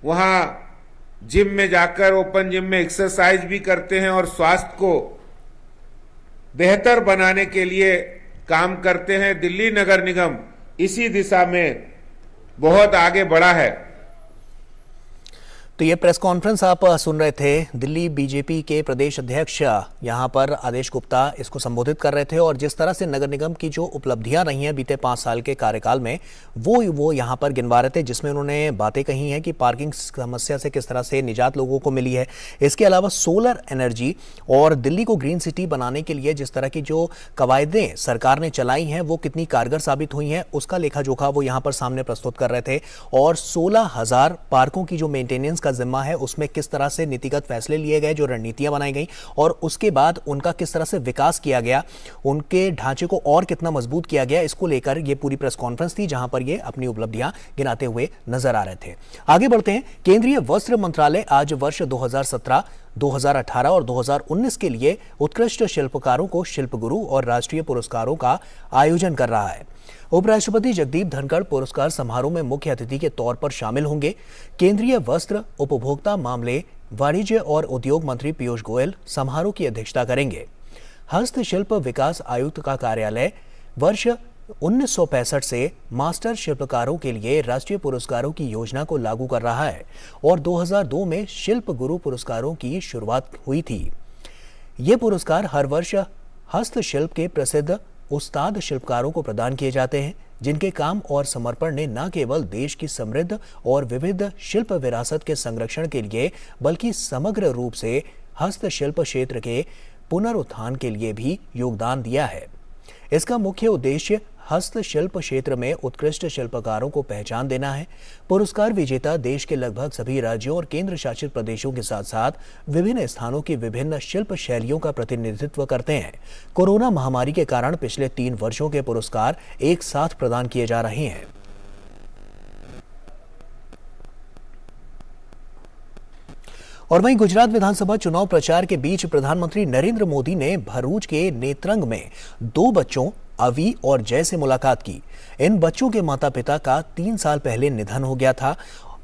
वहां जिम में जाकर ओपन जिम में एक्सरसाइज भी करते हैं और स्वास्थ्य को बेहतर बनाने के लिए काम करते हैं। दिल्ली नगर निगम इसी दिशा में बहुत आगे बढ़ा है। तो ये प्रेस कॉन्फ्रेंस आप सुन रहे थे। दिल्ली बीजेपी के प्रदेश अध्यक्ष यहाँ पर आदेश गुप्ता इसको संबोधित कर रहे थे और जिस तरह से नगर निगम की जो उपलब्धियां रही हैं बीते 5 साल के कार्यकाल में वो यहाँ पर गिनवा रहे थे, जिसमें उन्होंने बातें कही हैं कि पार्किंग समस्या से किस तरह से निजात लोगों को मिली है। इसके अलावा सोलर एनर्जी और दिल्ली को ग्रीन सिटी बनाने के लिए जिस तरह की जो कवायदें सरकार ने चलाई हैं वो कितनी कारगर साबित हुई हैं, उसका लेखा जोखा वो यहाँ पर सामने प्रस्तुत कर रहे थे। और 16,000 पार्कों की जो मेंटेनेंस का जिम्मा है उसमें किस तरह से नीतिगत फैसले लिए गए, जो रणनीतियां बनाई गई और उसके बाद उनका किस तरह से विकास किया गया, उनके ढांचे को और कितना मजबूत किया गया, इसको लेकर ये पूरी प्रेस कॉन्फ्रेंस थी जहां पर ये अपनी उपलब्धियां गिनाते हुए नजर आ रहे थे। आगे बढ़ते हैं। केंद्रीय वस्त्र मंत्रालय आज वर्ष 2017, 2018 और 2019 के लिए उत्कृष्ट शिल्पकारों को शिल्प गुरु और राष्ट्रीय पुरस्कारों का आयोजन कर रहा है। उपराष्ट्रपति जगदीप धनखड़ पुरस्कार समारोह में मुख्य अतिथि के तौर पर शामिल होंगे। केंद्रीय वस्त्र, उपभोक्ता मामले, वाणिज्य और उद्योग मंत्री पीयूष गोयल समारोह की अध्यक्षता करेंगे। हस्तशिल्प विकास आयुक्त का कार्यालय वर्ष 1965 से मास्टर शिल्पकारों के लिए राष्ट्रीय पुरस्कारों की योजना को लागू कर रहा है और 2002 में शिल्प गुरु पुरस्कारों की शुरुआत हुई थी। ये पुरस्कार हर वर्ष हस्तशिल्प के प्रसिद्ध उस्ताद शिल्पकारों को प्रदान किए जाते हैं, जिनके काम और समर्पण ने न केवल देश की समृद्ध और विविध शिल्प विरासत के संरक्षण के लिए बल्कि समग्र रूप से हस्तशिल्प क्षेत्र के पुनरुत्थान के लिए भी योगदान दिया है। इसका मुख्य उद्देश्य हस्तशिल्प क्षेत्र में उत्कृष्ट शिल्पकारों को पहचान देना है। पुरस्कार विजेता देश के लगभग सभी राज्यों और केंद्र शासित प्रदेशों के साथ साथ विभिन्न स्थानों की विभिन्न शिल्प शैलियों का प्रतिनिधित्व करते हैं। कोरोना महामारी के कारण पिछले 3 वर्षों के पुरस्कार एक साथ प्रदान किए जा रहे हैं। और वहीं गुजरात विधानसभा चुनाव प्रचार के बीच प्रधानमंत्री नरेंद्र मोदी ने भरूच के नेत्रंग में 2 बच्चों अवी और जय से मुलाकात की। इन बच्चों के माता पिता का 3 साल पहले निधन हो गया था।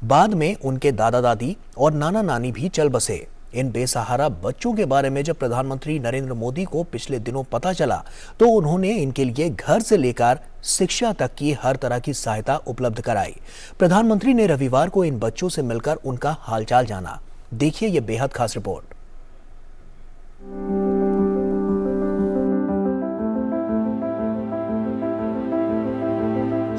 बाद में उनके दादा दादी और नाना नानी भी चल बसे। इन बेसहारा बच्चों के बारे में जब प्रधानमंत्री नरेंद्र मोदी को पिछले दिनों पता चला तो उन्होंने इनके लिए घर से लेकर शिक्षा तक की हर तरह की सहायता उपलब्ध कराई। प्रधानमंत्री ने रविवार को इन बच्चों से मिलकर उनका हालचाल जाना। देखिए ये बेहद खास रिपोर्ट।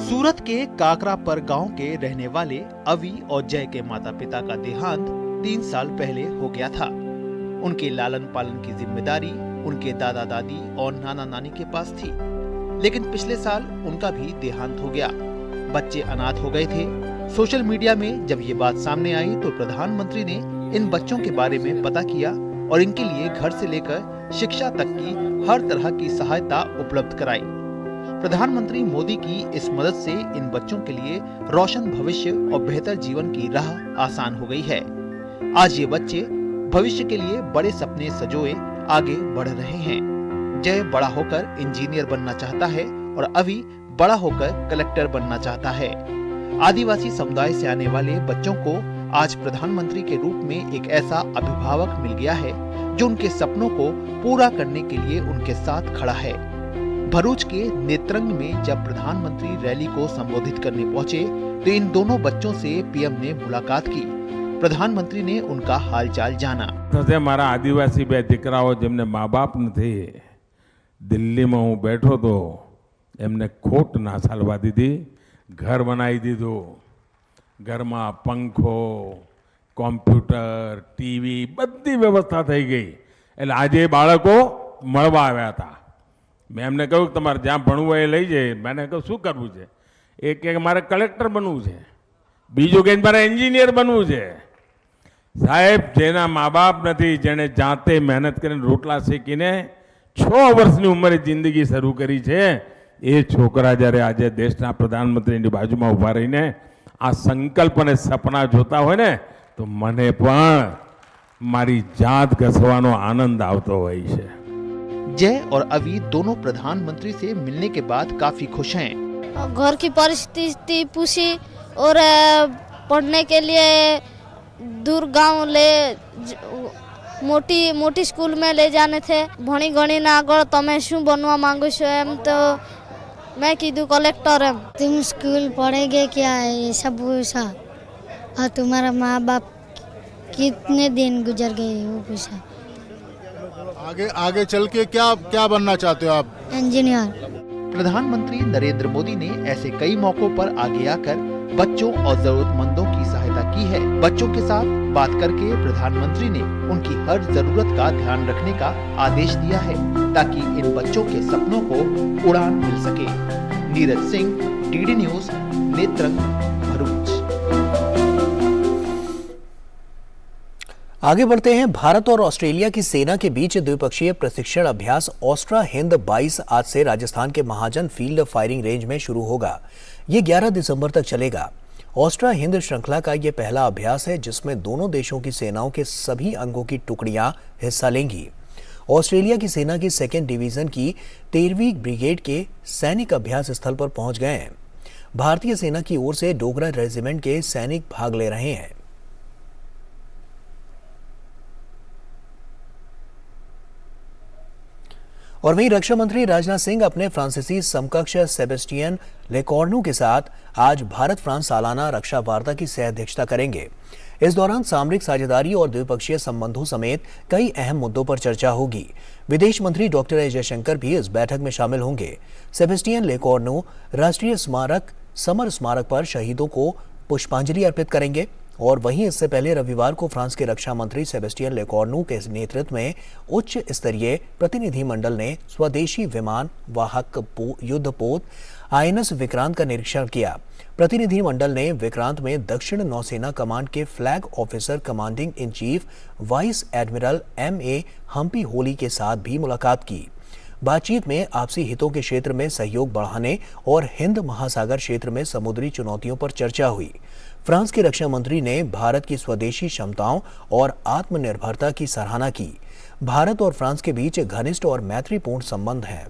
सूरत के काकरापर गांव के रहने वाले अवी और जय के माता पिता का देहांत 3 साल पहले हो गया था। उनके लालन पालन की जिम्मेदारी उनके दादा दादी और नाना नानी के पास थी, लेकिन पिछले साल उनका भी देहांत हो गया। बच्चे अनाथ हो गए थे। सोशल मीडिया में जब ये बात सामने आई तो प्रधानमंत्री ने इन बच्चों के बारे में पता किया और इनके लिए घर से लेकर शिक्षा तक की हर तरह की सहायता उपलब्ध कराई। प्रधानमंत्री मोदी की इस मदद से इन बच्चों के लिए रोशन भविष्य और बेहतर जीवन की राह आसान हो गई है। आज ये बच्चे भविष्य के लिए बड़े सपने सजोए आगे बढ़ रहे हैं। जय बड़ा होकर इंजीनियर बनना चाहता है और अभी बड़ा होकर कलेक्टर बनना चाहता है। आदिवासी समुदाय से आने वाले बच्चों को आज प्रधानमंत्री के रूप में एक ऐसा अभिभावक मिल गया है जो उनके सपनों को पूरा करने के लिए उनके साथ खड़ा है। भरूच के नेत्रंग में जब प्रधानमंत्री रैली को संबोधित करने पहुंचे तो इन दोनों बच्चों से पीएम ने मुलाकात की। प्रधानमंत्री ने उनका हालचाल जाना। मारा आदिवासी बे दीकराओ जेमने माँ बाप नथी दिल्ली में हूँ बैठो तो एमने खोट ना सालवा दीदी। घर बनाई दीधो, घर में पंखो, कॉम्प्यूटर, टीवी बधी व्यवस्था थई गई। એટલે આજે બાળકો મળવા આવ્યા હતા। મેં એમને કહ્યું કે તમારે જ્યાં ભણવું હોય એ લઈ જાય। मैंने કહ્યું શું કરવું છે? એક કે મારે કલેક્ટર બનવું છે, બીજું કે મારે એન્જિનિયર બનવું છે। સાહેબ જેના મા બાપ નથી, જેણે જાતે મહેનત કરીને રોટલા શેકીને 6 વર્ષની ઉંમરે જિંદગી શરૂ કરી છે, એ છોકરા જ્યારે આજે દેશના પ્રધાનમંત્રીની બાજુમાં ઊભા રહીને આ સંકલ્પ અને સપના જોતા હોય ને તો મને પણ મારી જાત ઘસવાનો આનંદ આવતો હોય છે। जय और अवी दोनों प्रधानमंत्री से मिलने के बाद काफी खुश हैं। घर की परिस्थिति पूछी और पढ़ने के लिए दूर गांव ले मोटी स्कूल में ले जाने थे। भणी गणी ना आगळ तमे शू बनवा मांगो छो एम तो मैं कीधु कलेक्टर एम। तुम स्कूल पढ़ेगे क्या है ये सब पूछा और तुम्हारा माँ बाप कितने दिन गुजर गए वो पूछा। आगे चल के क्या बनना चाहते हो आप? इंजीनियर। प्रधानमंत्री नरेंद्र मोदी ने ऐसे कई मौकों पर आगे आकर बच्चों और जरूरतमंदों की सहायता की है। बच्चों के साथ बात करके प्रधानमंत्री ने उनकी हर जरूरत का ध्यान रखने का आदेश दिया है ताकि इन बच्चों के सपनों को उड़ान मिल सके। Neeraj Singh, DD news, Netrang, Bharuch. आगे बढ़ते हैं। भारत और ऑस्ट्रेलिया की सेना के बीच द्विपक्षीय प्रशिक्षण अभ्यास ऑस्ट्रा हिंद 22 आज से राजस्थान के महाजन फील्ड फायरिंग रेंज में शुरू होगा। ये 11 दिसंबर तक चलेगा। ऑस्ट्रा हिंद श्रृंखला का ये पहला अभ्यास है जिसमें दोनों देशों की सेनाओं के सभी अंगों की टुकड़ियां हिस्सा लेंगी। ऑस्ट्रेलिया की सेना की 2nd डिवीजन की 13वीं ब्रिगेड के सैनिक अभ्यास स्थल पर पहुंच गए हैं। भारतीय सेना की ओर से डोगरा रेजिमेंट के सैनिक भाग ले रहे हैं। और वहीं रक्षा मंत्री राजनाथ सिंह अपने फ्रांसीसी समकक्ष सेबेस्टियन लेकॉर्नु के साथ आज भारत फ्रांस सालाना रक्षा वार्ता की सह अध्यक्षता करेंगे। इस दौरान सामरिक साझेदारी और द्विपक्षीय संबंधों समेत कई अहम मुद्दों पर चर्चा होगी। विदेश मंत्री डॉक्टर एस जयशंकर भी इस बैठक में शामिल होंगे। सेबेस्टियन लेकॉर्नु राष्ट्रीय समर स्मारक पर शहीदों को पुष्पांजलि अर्पित करेंगे और वहीं इससे पहले रविवार को फ्रांस के रक्षा मंत्री सेबेस्टियन लेकॉर्नु के नेतृत्व में उच्च स्तरीय प्रतिनिधिमंडल ने स्वदेशी विमान वाहक युद्धपोत आईएनएस विक्रांत का निरीक्षण किया। प्रतिनिधिमंडल ने विक्रांत में दक्षिण नौसेना कमांड के flag officer commanding in chief vice admiral MA Hampiholi के साथ भी मुलाकात की। बातचीत में आपसी हितों के क्षेत्र में सहयोग बढ़ाने और हिंद महासागर क्षेत्र में समुद्री चुनौतियों पर चर्चा हुई। फ्रांस के रक्षा मंत्री ने भारत की स्वदेशी क्षमताओं और आत्मनिर्भरता की सराहना की। भारत और फ्रांस के बीच घनिष्ठ और मैत्रीपूर्ण संबंध हैं।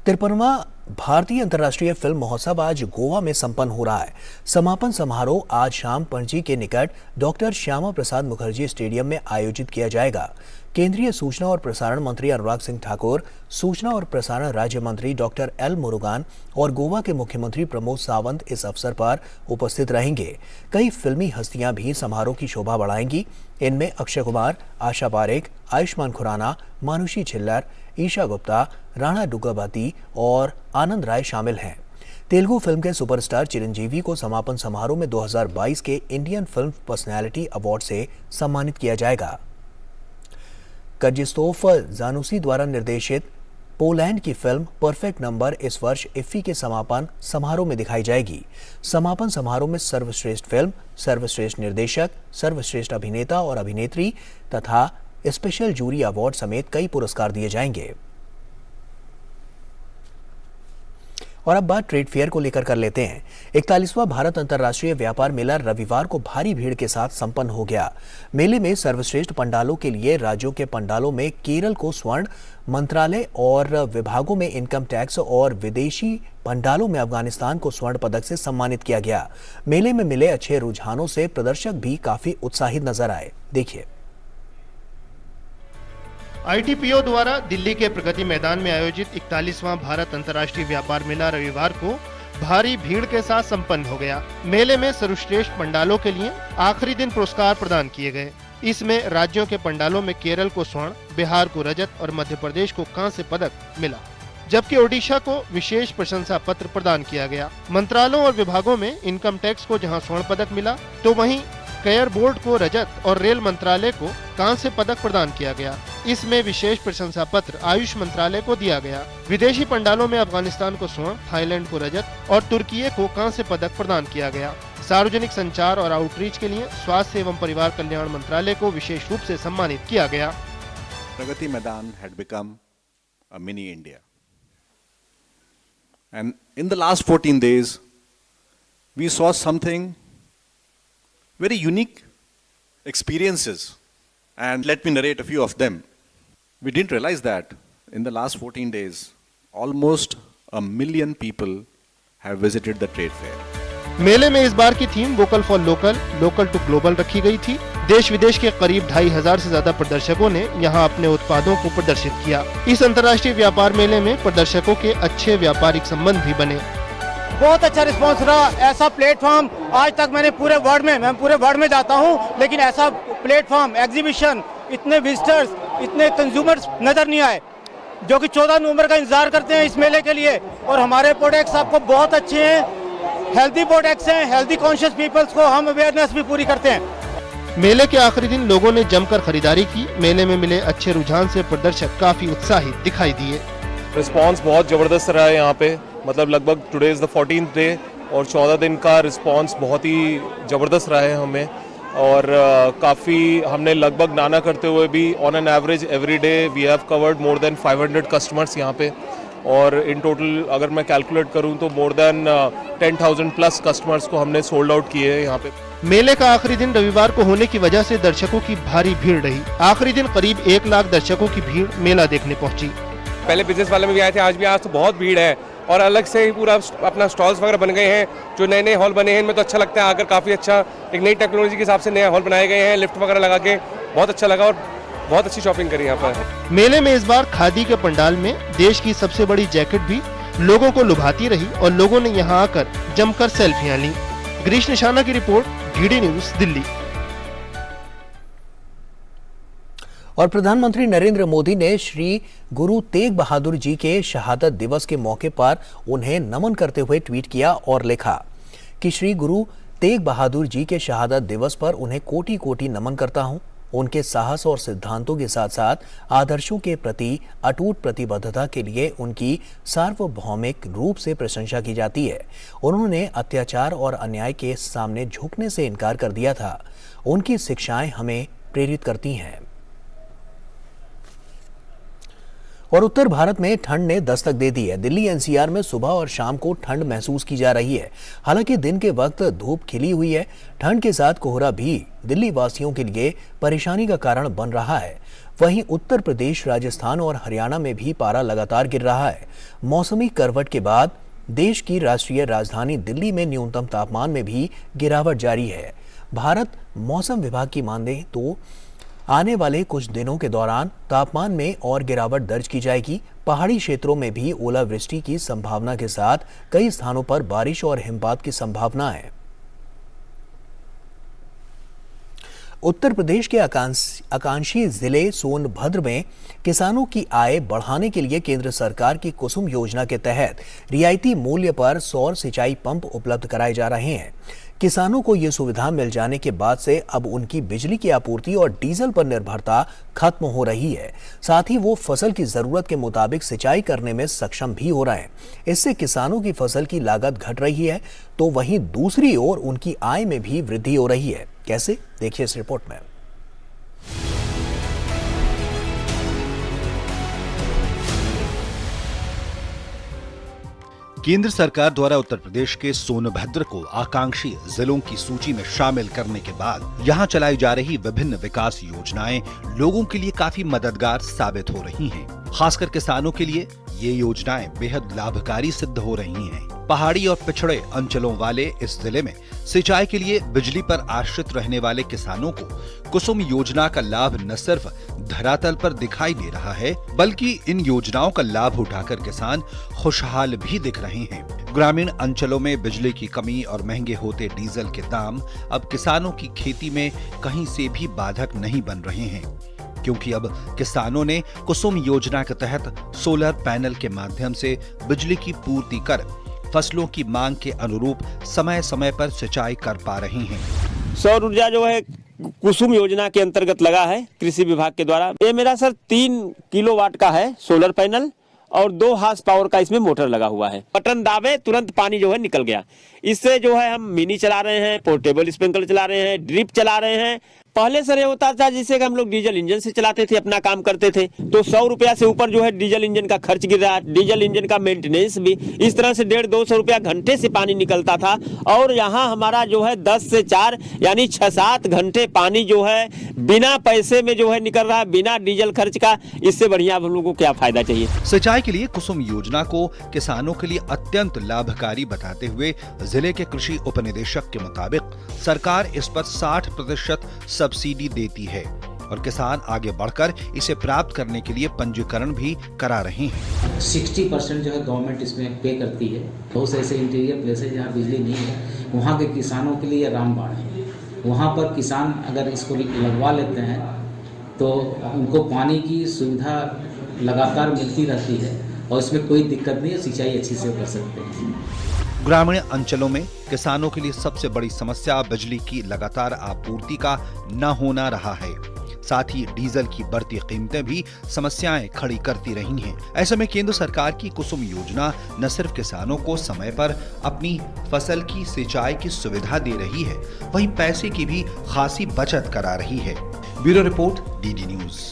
53वां भारतीय अंतर्राष्ट्रीय फिल्म महोत्सव आज गोवा में संपन्न हो रहा है। समापन समारोह आज शाम पणजी के निकट डॉक्टर श्यामा प्रसाद मुखर्जी स्टेडियम में आयोजित किया जाएगा। केंद्रीय सूचना और प्रसारण मंत्री अनुराग सिंह ठाकुर, सूचना और प्रसारण राज्य मंत्री डॉक्टर एल मुरुगान और गोवा के मुख्यमंत्री प्रमोद सावंत इस अवसर पर उपस्थित रहेंगे। कई फिल्मी हस्तियां भी समारोह की शोभा बढ़ाएंगी। इनमें अक्षय कुमार, आशा पारेख, आयुष्मान खुराना, मानुषी छिल्लर, ईशा गुप्ता, राणा दुग्गबाती और आनंद राय शामिल हैं। तेलुगु फिल्म के सुपरस्टार चिरंजीवी को समापन समारोह में 2022 के इंडियन फिल्म पर्सनैलिटी अवार्ड से सम्मानित किया जाएगा। कर्जिस्तोफ जानूसी द्वारा निर्देशित पोलैंड की फिल्म परफेक्ट नंबर इस वर्ष इफ्फी के समापन समारोह में दिखाई जाएगी। समापन समारोह में सर्वश्रेष्ठ फिल्म, सर्वश्रेष्ठ निर्देशक, सर्वश्रेष्ठ अभिनेता और अभिनेत्री तथा स्पेशल जूरी अवार्ड समेत कई पुरस्कार दिए जाएंगे। और अब बात ट्रेड फेयर को लेकर कर लेते हैं। 41वां भारत अंतर्राष्ट्रीय व्यापार मेला रविवार को भारी भीड़ के साथ संपन्न हो गया। मेले में सर्वश्रेष्ठ पंडालों के लिए राज्यों के पंडालों में केरल को स्वर्ण, मंत्रालय और विभागों में इनकम टैक्स और विदेशी पंडालों में अफगानिस्तान को स्वर्ण पदक से सम्मानित किया गया। मेले में मिले अच्छे रुझानों से प्रदर्शक भी काफी उत्साहित नजर आए। देखिए। ITPO द्वारा दिल्ली के प्रगति मैदान में आयोजित 41वां भारत अंतर्राष्ट्रीय व्यापार मेला रविवार को भारी भीड़ के साथ संपन्न हो गया। मेले में सर्वश्रेष्ठ पंडालों के लिए आखिरी दिन पुरस्कार प्रदान किए गए। इसमें राज्यों के पंडालों में केरल को स्वर्ण, बिहार को रजत और मध्य प्रदेश को कांस्य पदक मिला, जबकि ओडिशा को विशेष प्रशंसा पत्र प्रदान किया गया। मंत्रालयों और विभागों में इनकम टैक्स को जहां स्वर्ण पदक मिला, तो वहीं केयर बोर्ड को रजत और रेल मंत्रालय को कांस्य पदक प्रदान किया गया। इसमें विशेष प्रशंसा पत्र आयुष मंत्रालय को दिया गया। विदेशी पंडालों में अफगानिस्तान को स्वर्ण, थाईलैंड को रजत और तुर्की को कांस्य पदक प्रदान किया गया। सार्वजनिक संचार और आउटरीच के लिए स्वास्थ्य एवं परिवार कल्याण मंत्रालय को विशेष रूप से सम्मानित किया गया। Pragati Maidan had become a mini India, and in the last 14 days we saw something very unique experiences, and let me narrate a few of them. We didn't realize that in the last 14 days almost 1 million people have visited the trade fair. मेले में इस बार की theme vocal for local, local to global रखी गई थी। देश विदेश के करीब 2500 से ज्यादा प्रदर्शकों ने यहां अपने उत्पादों को प्रदर्शित किया। इस अंतर्राष्ट्रीय व्यापार मेले में प्रदर्शकों के अच्छे व्यापारिक संबंध भी बने। बहुत अच्छा रिस्पांस रहा। ऐसा प्लेटफॉर्म आज तक मैं पूरे वर्ल्ड में जाता हूं, लेकिन ऐसा प्लेटफॉर्म, एग्जीबिशन, इतने विजिटर्स, इतने कंज्यूमर्स नजर नहीं आए, जो कि 14 नवंबर का इंतजार करते हैं इस मेले के लिए। और हमारे प्रोडक्ट्स आपको बहुत अच्छे हैं, हेल्दी प्रोडक्ट्स हैं, हेल्दी कॉन्शियस पीपल्स को हम अवेयरनेस भी पूरी करते हैं। मेले के आखिरी दिन लोगों ने जमकर खरीदारी की। मेले में मिले अच्छे रुझान से प्रदर्शक काफी उत्साहित दिखाई दिए। रिस्पांस बहुत जबरदस्त रहा है यहाँ पे, मतलब लगभग today is the 14th day और 14 दिन का रिस्पांस बहुत ही जबरदस्त रहा है हमें। और काफ़ी हमने लगभग नाना करते हुए भी on an average every day we have covered more than 500 customers यहाँ पे, और इन टोटल अगर मैं कैलकुलेट करूँ तो मोर देन 10,000 प्लस कस्टमर्स को हमने सोल्ड आउट किए हैं यहाँ पे। मेले का आखिरी दिन रविवार को होने की वजह से दर्शकों की भारी भीड़ रही। आखिरी दिन करीब 1 लाख दर्शकों की भीड़ मेला देखने पहुंची। पहले बिजनेस वाले में भी आए थे, आज भी, आज तो बहुत भीड़ है और अलग से ही पूरा अपना स्टॉल्स वगैरह बन गए हैं। जो नए नए हॉल बने हैं इनमें तो अच्छा लगता है आकर, काफ़ी अच्छा एक नई टेक्नोलॉजी के हिसाब से नए हॉल बनाए गए हैं, लिफ्ट वगैरह लगा के बहुत अच्छा लगा और बहुत अच्छी शॉपिंग करी यहाँ पर। मेले में इस बार खादी के पंडाल में देश की सबसे बड़ी जैकेट भी लोगों को लुभाती रही और लोगों ने यहाँ आकर जमकर सेल्फियां ली। गिरीश निशाना की रिपोर्ट, डीडी न्यूज, दिल्ली। और प्रधानमंत्री नरेंद्र मोदी ने श्री गुरु तेग बहादुर जी के शहादत दिवस के मौके पर उन्हें नमन करते हुए ट्वीट किया और लिखा कि श्री गुरु तेग बहादुर जी के शहादत दिवस पर उन्हें कोटि कोटि नमन करता हूं। उनके साहस और सिद्धांतों के साथ साथ आदर्शों के प्रति अटूट प्रतिबद्धता के लिए उनकी सार्वभौमिक रूप से प्रशंसा की जाती है। उन्होंने अत्याचार और अन्याय के सामने झुकने से इनकार कर दिया था। उनकी शिक्षाएं हमें प्रेरित करती हैं। और उत्तर भारत में ठंड ने दस्तक दे दी है। दिल्ली एनसीआर में सुबह और शाम को ठंड महसूस की जा रही है। हालांकि दिन के वक्त धूप खिली हुई है। ठंड के साथ कोहरा भी दिल्ली वासियों के लिए परेशानी का कारण बन रहा है। वहीं उत्तर प्रदेश, राजस्थान और हरियाणा में भी पारा लगातार गिर रहा है। मौसमी करवट के बाद देश की राष्ट्रीय राजधानी दिल्ली में न्यूनतम तापमान में भी गिरावट जारी है। भारत मौसम विभाग की माने तो आने वाले कुछ दिनों के दौरान तापमान में और गिरावट दर्ज की जाएगी। पहाड़ी क्षेत्रों में भी ओलावृष्टि की संभावना के साथ कई स्थानों पर बारिश और हिमपात की संभावना है। उत्तर प्रदेश के आकांक्षी जिले सोनभद्र में किसानों की आय बढ़ाने के लिए केंद्र सरकार की कुसुम योजना के तहत रियायती मूल्य पर सौर सिंचाई पंप उपलब्ध कराए जा रहे हैं। किसानों को ये सुविधा मिल जाने के बाद से अब उनकी बिजली की आपूर्ति और डीजल पर निर्भरता खत्म हो रही है। साथ ही वो फसल की जरूरत के मुताबिक सिंचाई करने में सक्षम भी हो रहे हैं। इससे किसानों की फसल की लागत घट रही है, तो वहीं दूसरी ओर उनकी आय में भी वृद्धि हो रही है। कैसे, देखिए इस रिपोर्ट में। केंद्र सरकार द्वारा उत्तर प्रदेश के सोनभद्र को आकांक्षी जिलों की सूची में शामिल करने के बाद यहां चलाई जा रही विभिन्न विकास योजनाएं लोगों के लिए काफी मददगार साबित हो रही हैं। खासकर किसानों के लिए ये योजनाएं बेहद लाभकारी सिद्ध हो रही हैं। पहाड़ी और पिछड़े अंचलों वाले इस जिले में सिंचाई के लिए बिजली पर आश्रित रहने वाले किसानों को कुसुम योजना का लाभ न सिर्फ धरातल पर दिखाई दे रहा है, बल्कि इन योजनाओं का लाभ उठाकर किसान खुशहाल भी दिख रहे हैं। ग्रामीण अंचलों में बिजली की कमी और महंगे होते डीजल के दाम अब किसानों की खेती में कहीं से भी बाधक नहीं बन रहे हैं, क्योंकि अब किसानों ने कुसुम योजना के तहत सोलर पैनल के माध्यम से बिजली की पूर्ति कर फसलों की मांग के अनुरूप समय समय पर सिंचाई कर पा रहे हैं। सौर ऊर्जा जो है कुसुम योजना के अंतर्गत लगा है कृषि विभाग के द्वारा। ये मेरा सर 3 किलोवाट का है सोलर पैनल और 2 हार्स पावर का इसमें मोटर लगा हुआ है। बटन दाबे तुरंत पानी जो है निकल गया। इससे जो है हम मिनी चला रहे हैं, पोर्टेबल स्प्रिंकलर चला रहे हैं, ड्रिप चला रहे हैं। पहले सर ये होता था जिससे हम लोग डीजल इंजन से चलाते थे, अपना काम करते थे, तो 100 रुपया से ऊपर जो है डीजल इंजन का खर्च गिर रहा है। डीजल इंजन का मेंटेनेंस भी इस तरह से 150-200 रुपया घंटे से पानी निकलता था। और यहाँ हमारा जो है 10 से 4 यानी 6-7 घंटे पानी जो है बिना पैसे में जो है निकल रहा है, बिना डीजल खर्च का। इससे बढ़िया हम लोगों को क्या फायदा चाहिए। सिंचाई के लिए कुसुम योजना को किसानों के लिए अत्यंत लाभकारी बताते हुए जिले के कृषि उपनिदेशक के मुताबिक सरकार इस पर 60% सब्सिडी देती है और किसान आगे बढ़कर इसे प्राप्त करने के लिए पंजीकरण भी करा रहे हैं। 60% जो है गवर्नमेंट इसमें पे करती है। बहुत से ऐसे इंटीरियर प्लेस है जहाँ बिजली नहीं है, वहाँ के किसानों के लिए रामबाण है। वहाँ पर किसान अगर इसको लगवा लेते हैं तो उनको पानी की सुविधा लगातार मिलती रहती है और इसमें कोई दिक्कत नहीं है, सिंचाई अच्छी से कर सकते हैं। ग्रामीण अंचलों में किसानों के लिए सबसे बड़ी समस्या बिजली की लगातार आपूर्ति का न होना रहा है। साथ ही डीजल की बढ़ती कीमतें भी समस्याएं खड़ी करती रही हैं। ऐसे में केंद्र सरकार की कुसुम योजना न सिर्फ किसानों को समय पर अपनी फसल की सिंचाई की सुविधा दे रही है, वहीं पैसे की भी खासी बचत करा रही है। Bureau report, DD news.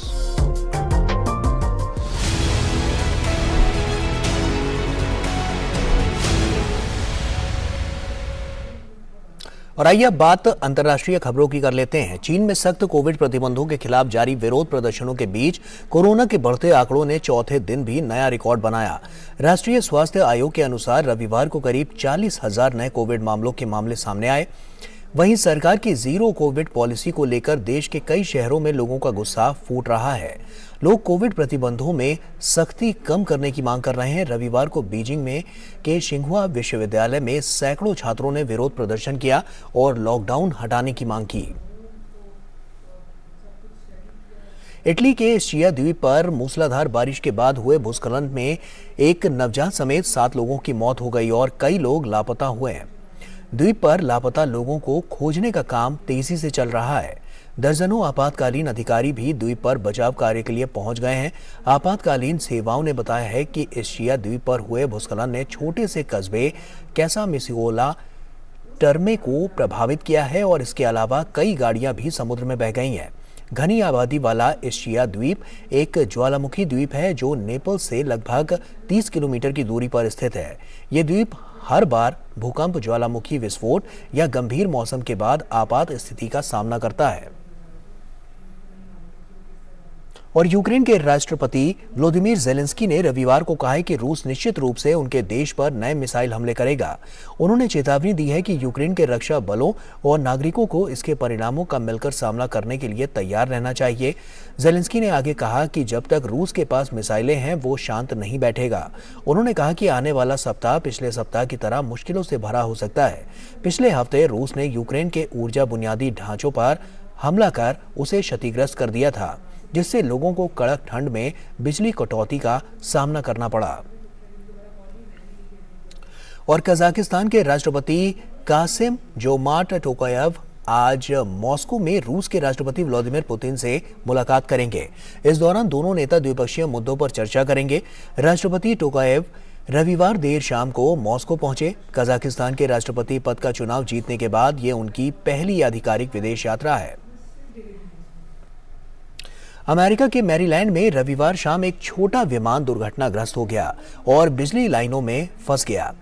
और आइए अब बात अंतर्राष्ट्रीय खबरों की कर लेते हैं। चीन में सख्त कोविड प्रतिबंधों के खिलाफ जारी विरोध प्रदर्शनों के बीच कोरोना के बढ़ते आंकड़ों ने चौथे दिन भी नया रिकॉर्ड बनाया। राष्ट्रीय स्वास्थ्य आयोग के अनुसार रविवार को करीब 40,000 नए कोविड मामलों के मामले सामने आए। वहीं सरकार की जीरो कोविड पॉलिसी को लेकर देश के कई शहरों में लोगों का गुस्सा फूट रहा है। लोग कोविड प्रतिबंधों में सख्ती कम करने की मांग कर रहे हैं। रविवार को बीजिंग में के सिंघुआ विश्वविद्यालय में सैकड़ों छात्रों ने विरोध प्रदर्शन किया और लॉकडाउन हटाने की मांग की। इटली के इस्चिया द्वीप पर मूसलाधार बारिश के बाद हुए भूस्खलन में एक नवजात समेत 7 लोगों की मौत हो गई और कई लोग लापता हुए हैं। द्वीप पर लापता लोगों को खोजने का काम तेजी से चल रहा है। दर्जनों आपातकालीन अधिकारी भी द्वीप पर बचाव कार्य के लिए पहुंच गए हैं। आपातकालीन सेवाओं ने बताया है कि इस्चिया द्वीप पर हुए भूस्खलन ने छोटे से कस्बे कैसामिसिओला टर्मे को प्रभावित किया है और इसके अलावा कई गाड़ियां भी समुद्र में बह गई हैं। घनी आबादी वाला इस्चिया द्वीप एक ज्वालामुखी द्वीप है जो नेपल से लगभग 30 किलोमीटर की दूरी पर स्थित है। ये द्वीप हर बार भूकंप, ज्वालामुखी विस्फोट या गंभीर मौसम के बाद आपात स्थिति का सामना करता है। और यूक्रेन के राष्ट्रपति व्लादिमीर ज़ेलेंस्की ने रविवार को कहा है कि रूस निश्चित रूप से उनके देश पर नए मिसाइल हमले करेगा। उन्होंने चेतावनी दी है कि यूक्रेन के रक्षा बलों और नागरिकों को इसके परिणामों का मिलकर सामना करने के लिए तैयार रहना चाहिए। ज़ेलेंस्की ने आगे कहा कि जब तक रूस के पास मिसाइलें हैं वो शांत नहीं बैठेगा। उन्होंने कहा कि आने वाला सप्ताह पिछले सप्ताह की तरह मुश्किलों से भरा हो सकता है। पिछले हफ्ते रूस ने यूक्रेन के ऊर्जा बुनियादी ढांचों पर हमला कर उसे क्षतिग्रस्त कर दिया था, जिससे लोगों को कड़क ठंड में बिजली कटौती का सामना करना पड़ा। और कजाकिस्तान के राष्ट्रपति कासिम जोमार्ट टोकायेव आज मॉस्को में रूस के राष्ट्रपति व्लादिमीर पुतिन से मुलाकात करेंगे। इस दौरान दोनों नेता द्विपक्षीय मुद्दों पर चर्चा करेंगे। राष्ट्रपति टोकायेव रविवार देर शाम को मॉस्को पहुंचे। कजाकिस्तान के राष्ट्रपति पद का चुनाव जीतने के बाद ये उनकी पहली आधिकारिक विदेश यात्रा है। अमेरिका के मैरीलैंड में रविवार शाम एक छोटा विमान दुर्घटनाग्रस्त हो गया और बिजली लाइनों में फंस गया,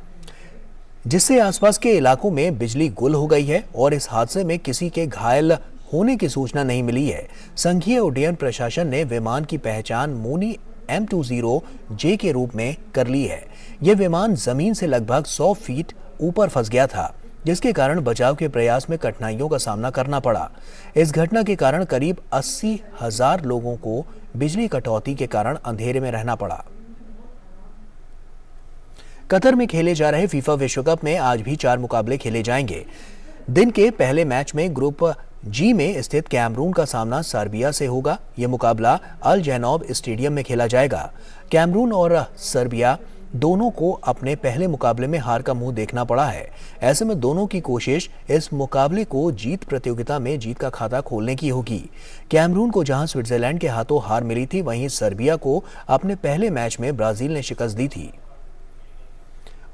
जिससे आसपास के इलाकों में बिजली गुल हो गई है और इस हादसे में किसी के घायल होने की सूचना नहीं मिली है। संघीय उड्डयन प्रशासन ने विमान की पहचान मोनी M20J के रूप में कर ली है। यह विमान जमीन से लगभग 100 फीट ऊपर फंस गया था, जिसके कारण बचाव के प्रयास में कठिनाइयों का सामना करना पड़ा। इस घटना के कारण करीब 80,000 लोगों को बिजली कटौती के कारण अंधेरे में रहना पड़ा। कतर में खेले जा रहे फीफा विश्व कप में आज भी 4 मुकाबले खेले जाएंगे। दिन के पहले मैच में ग्रुप जी में स्थित कैमरून का सामना सर्बिया से होगा। यह मुकाबला अल जैनौब स्टेडियम में खेला जाएगा। कैमरून और सर्बिया दोनों को अपने पहले मुकाबले में हार का मुंह देखना पड़ा है। ऐसे में दोनों की कोशिश इस मुकाबले को जीत प्रतियोगिता में जीत का खाता खोलने की होगी। कैमरून को जहां स्विट्जरलैंड के हाथों हार मिली थी, वहीं सर्बिया को अपने पहले मैच में ब्राजील ने शिकस्त दी थी।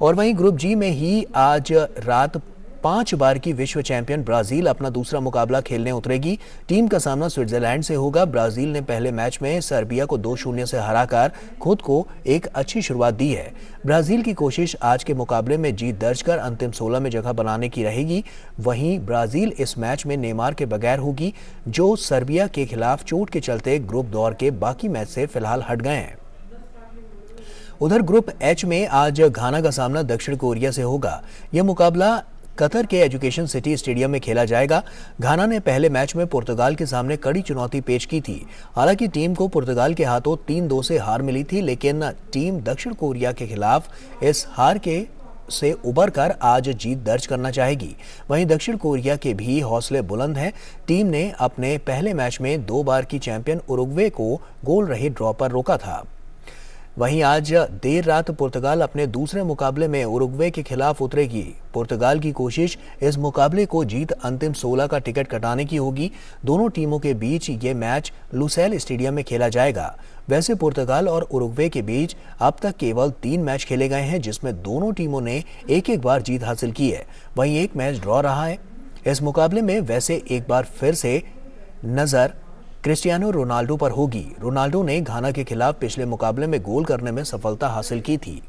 और वहीं ग्रुप जी में ही आज रात 5 बार की विश्व चैंपियन ब्राजील अपना दूसरा मुकाबला खेलने उतरेगी। टीम का सामना स्विट्जरलैंड से होगा। ब्राजील ने पहले मैच में सर्बिया को 2-0 से हराकर खुद को एक अच्छी शुरुआत दी है। ब्राजील की कोशिश आज के मुकाबले में जीत दर्ज कर अंतिम 16 में जगह बनाने की रहेगी। वहीं ब्राजील इस मैच में नेमार के बगैर होगी, जो सर्बिया के खिलाफ चोट के चलते ग्रुप दौर के बाकी मैच से फिलहाल हट गए हैं। उधर ग्रुप एच में आज घाना का सामना दक्षिण कोरिया से होगा। यह मुकाबला कतर के एजुकेशन सिटी स्टेडियम में खेला जाएगा। घाना ने पहले मैच में पुर्तगाल के सामने कड़ी चुनौती पेश की थी। हालांकि टीम को पुर्तगाल के हाथों 3-2 से हार मिली थी, लेकिन टीम दक्षिण कोरिया के खिलाफ इस हार से उबर कर आज जीत दर्ज करना चाहेगी। वहीं दक्षिण कोरिया के भी हौसले बुलंद हैं। टीम ने अपने पहले मैच में 2 बार की चैंपियन उरुग्वे को गोल रहित ड्रॉ पर रोका था। वहीं आज देर रात पुर्तगाल अपने दूसरे मुकाबले में उरुग्वे के खिलाफ उतरेगी। पुर्तगाल की कोशिश इस मुकाबले को जीत अंतिम 16 का टिकट कटाने की होगी। दोनों टीमों के बीच ये मैच लुसेल स्टेडियम में खेला जाएगा। वैसे पुर्तगाल और उरुग्वे के बीच अब तक केवल 3 मैच खेले गए हैं, जिसमें दोनों टीमों ने एक बार जीत हासिल की है। वहीं एक मैच ड्रॉ रहा है। इस मुकाबले में वैसे एक बार फिर से नजर क्रिस्टियानो रोनाल्डो पर होगी। रोनाल्डो ने घाना के खिलाफ पिछले मुकाबले में गोल करने में सफलता हासिल की थी।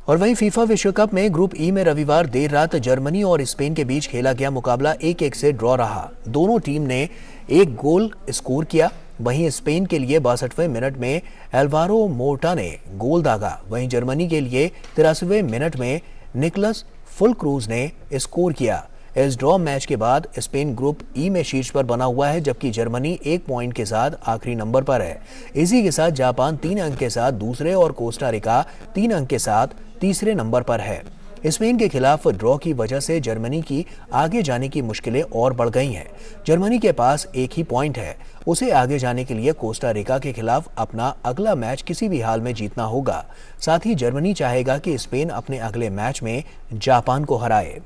और वहीं फीफा विश्व कप में ग्रुप ई में रविवार देर रात जर्मनी और स्पेन के बीच खेला गया मुकाबला 1-1 से ड्रॉ रहा। दोनों टीम ने 1 गोल स्कोर किया। वहीं स्पेन के लिए 62वें मिनट में एल्वारो मोर्टा ने गोल दागा। वहीं जर्मनी के लिए 83वें मिनट में निकलस फुलक्रूज ने स्कोर किया। इस ड्रॉ मैच के बाद स्पेन ग्रुप ई में शीर्ष पर बना हुआ है, जबकि जर्मनी 1 पॉइंट के साथ आखिरी नंबर पर है। इसी के साथ जापान 3 अंक के साथ दूसरे और कोस्टा रिका 3 अंक के साथ तीसरे नंबर पर है। स्पेन के खिलाफ ड्रॉ की वजह से जर्मनी की आगे जाने की मुश्किलें और बढ़ गई हैं। जर्मनी के पास 1 ही पॉइंट है। उसे आगे जाने के लिए कोस्टा रिका के खिलाफ अपना अगला मैच किसी भी हाल में जीतना होगा। साथ ही जर्मनी चाहेगा कि स्पेन अपने अगले मैच में जापान को हराए।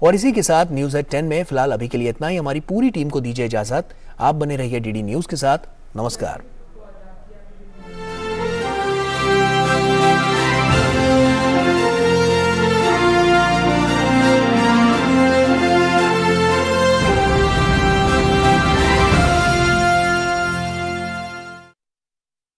और इसी के साथ न्यूज़ एट 10 में फिलहाल अभी के लिए इतना ही। हमारी पूरी टीम को दीजिए इजाजत। आप बने रहिए डीडी न्यूज़ के साथ। नमस्कार।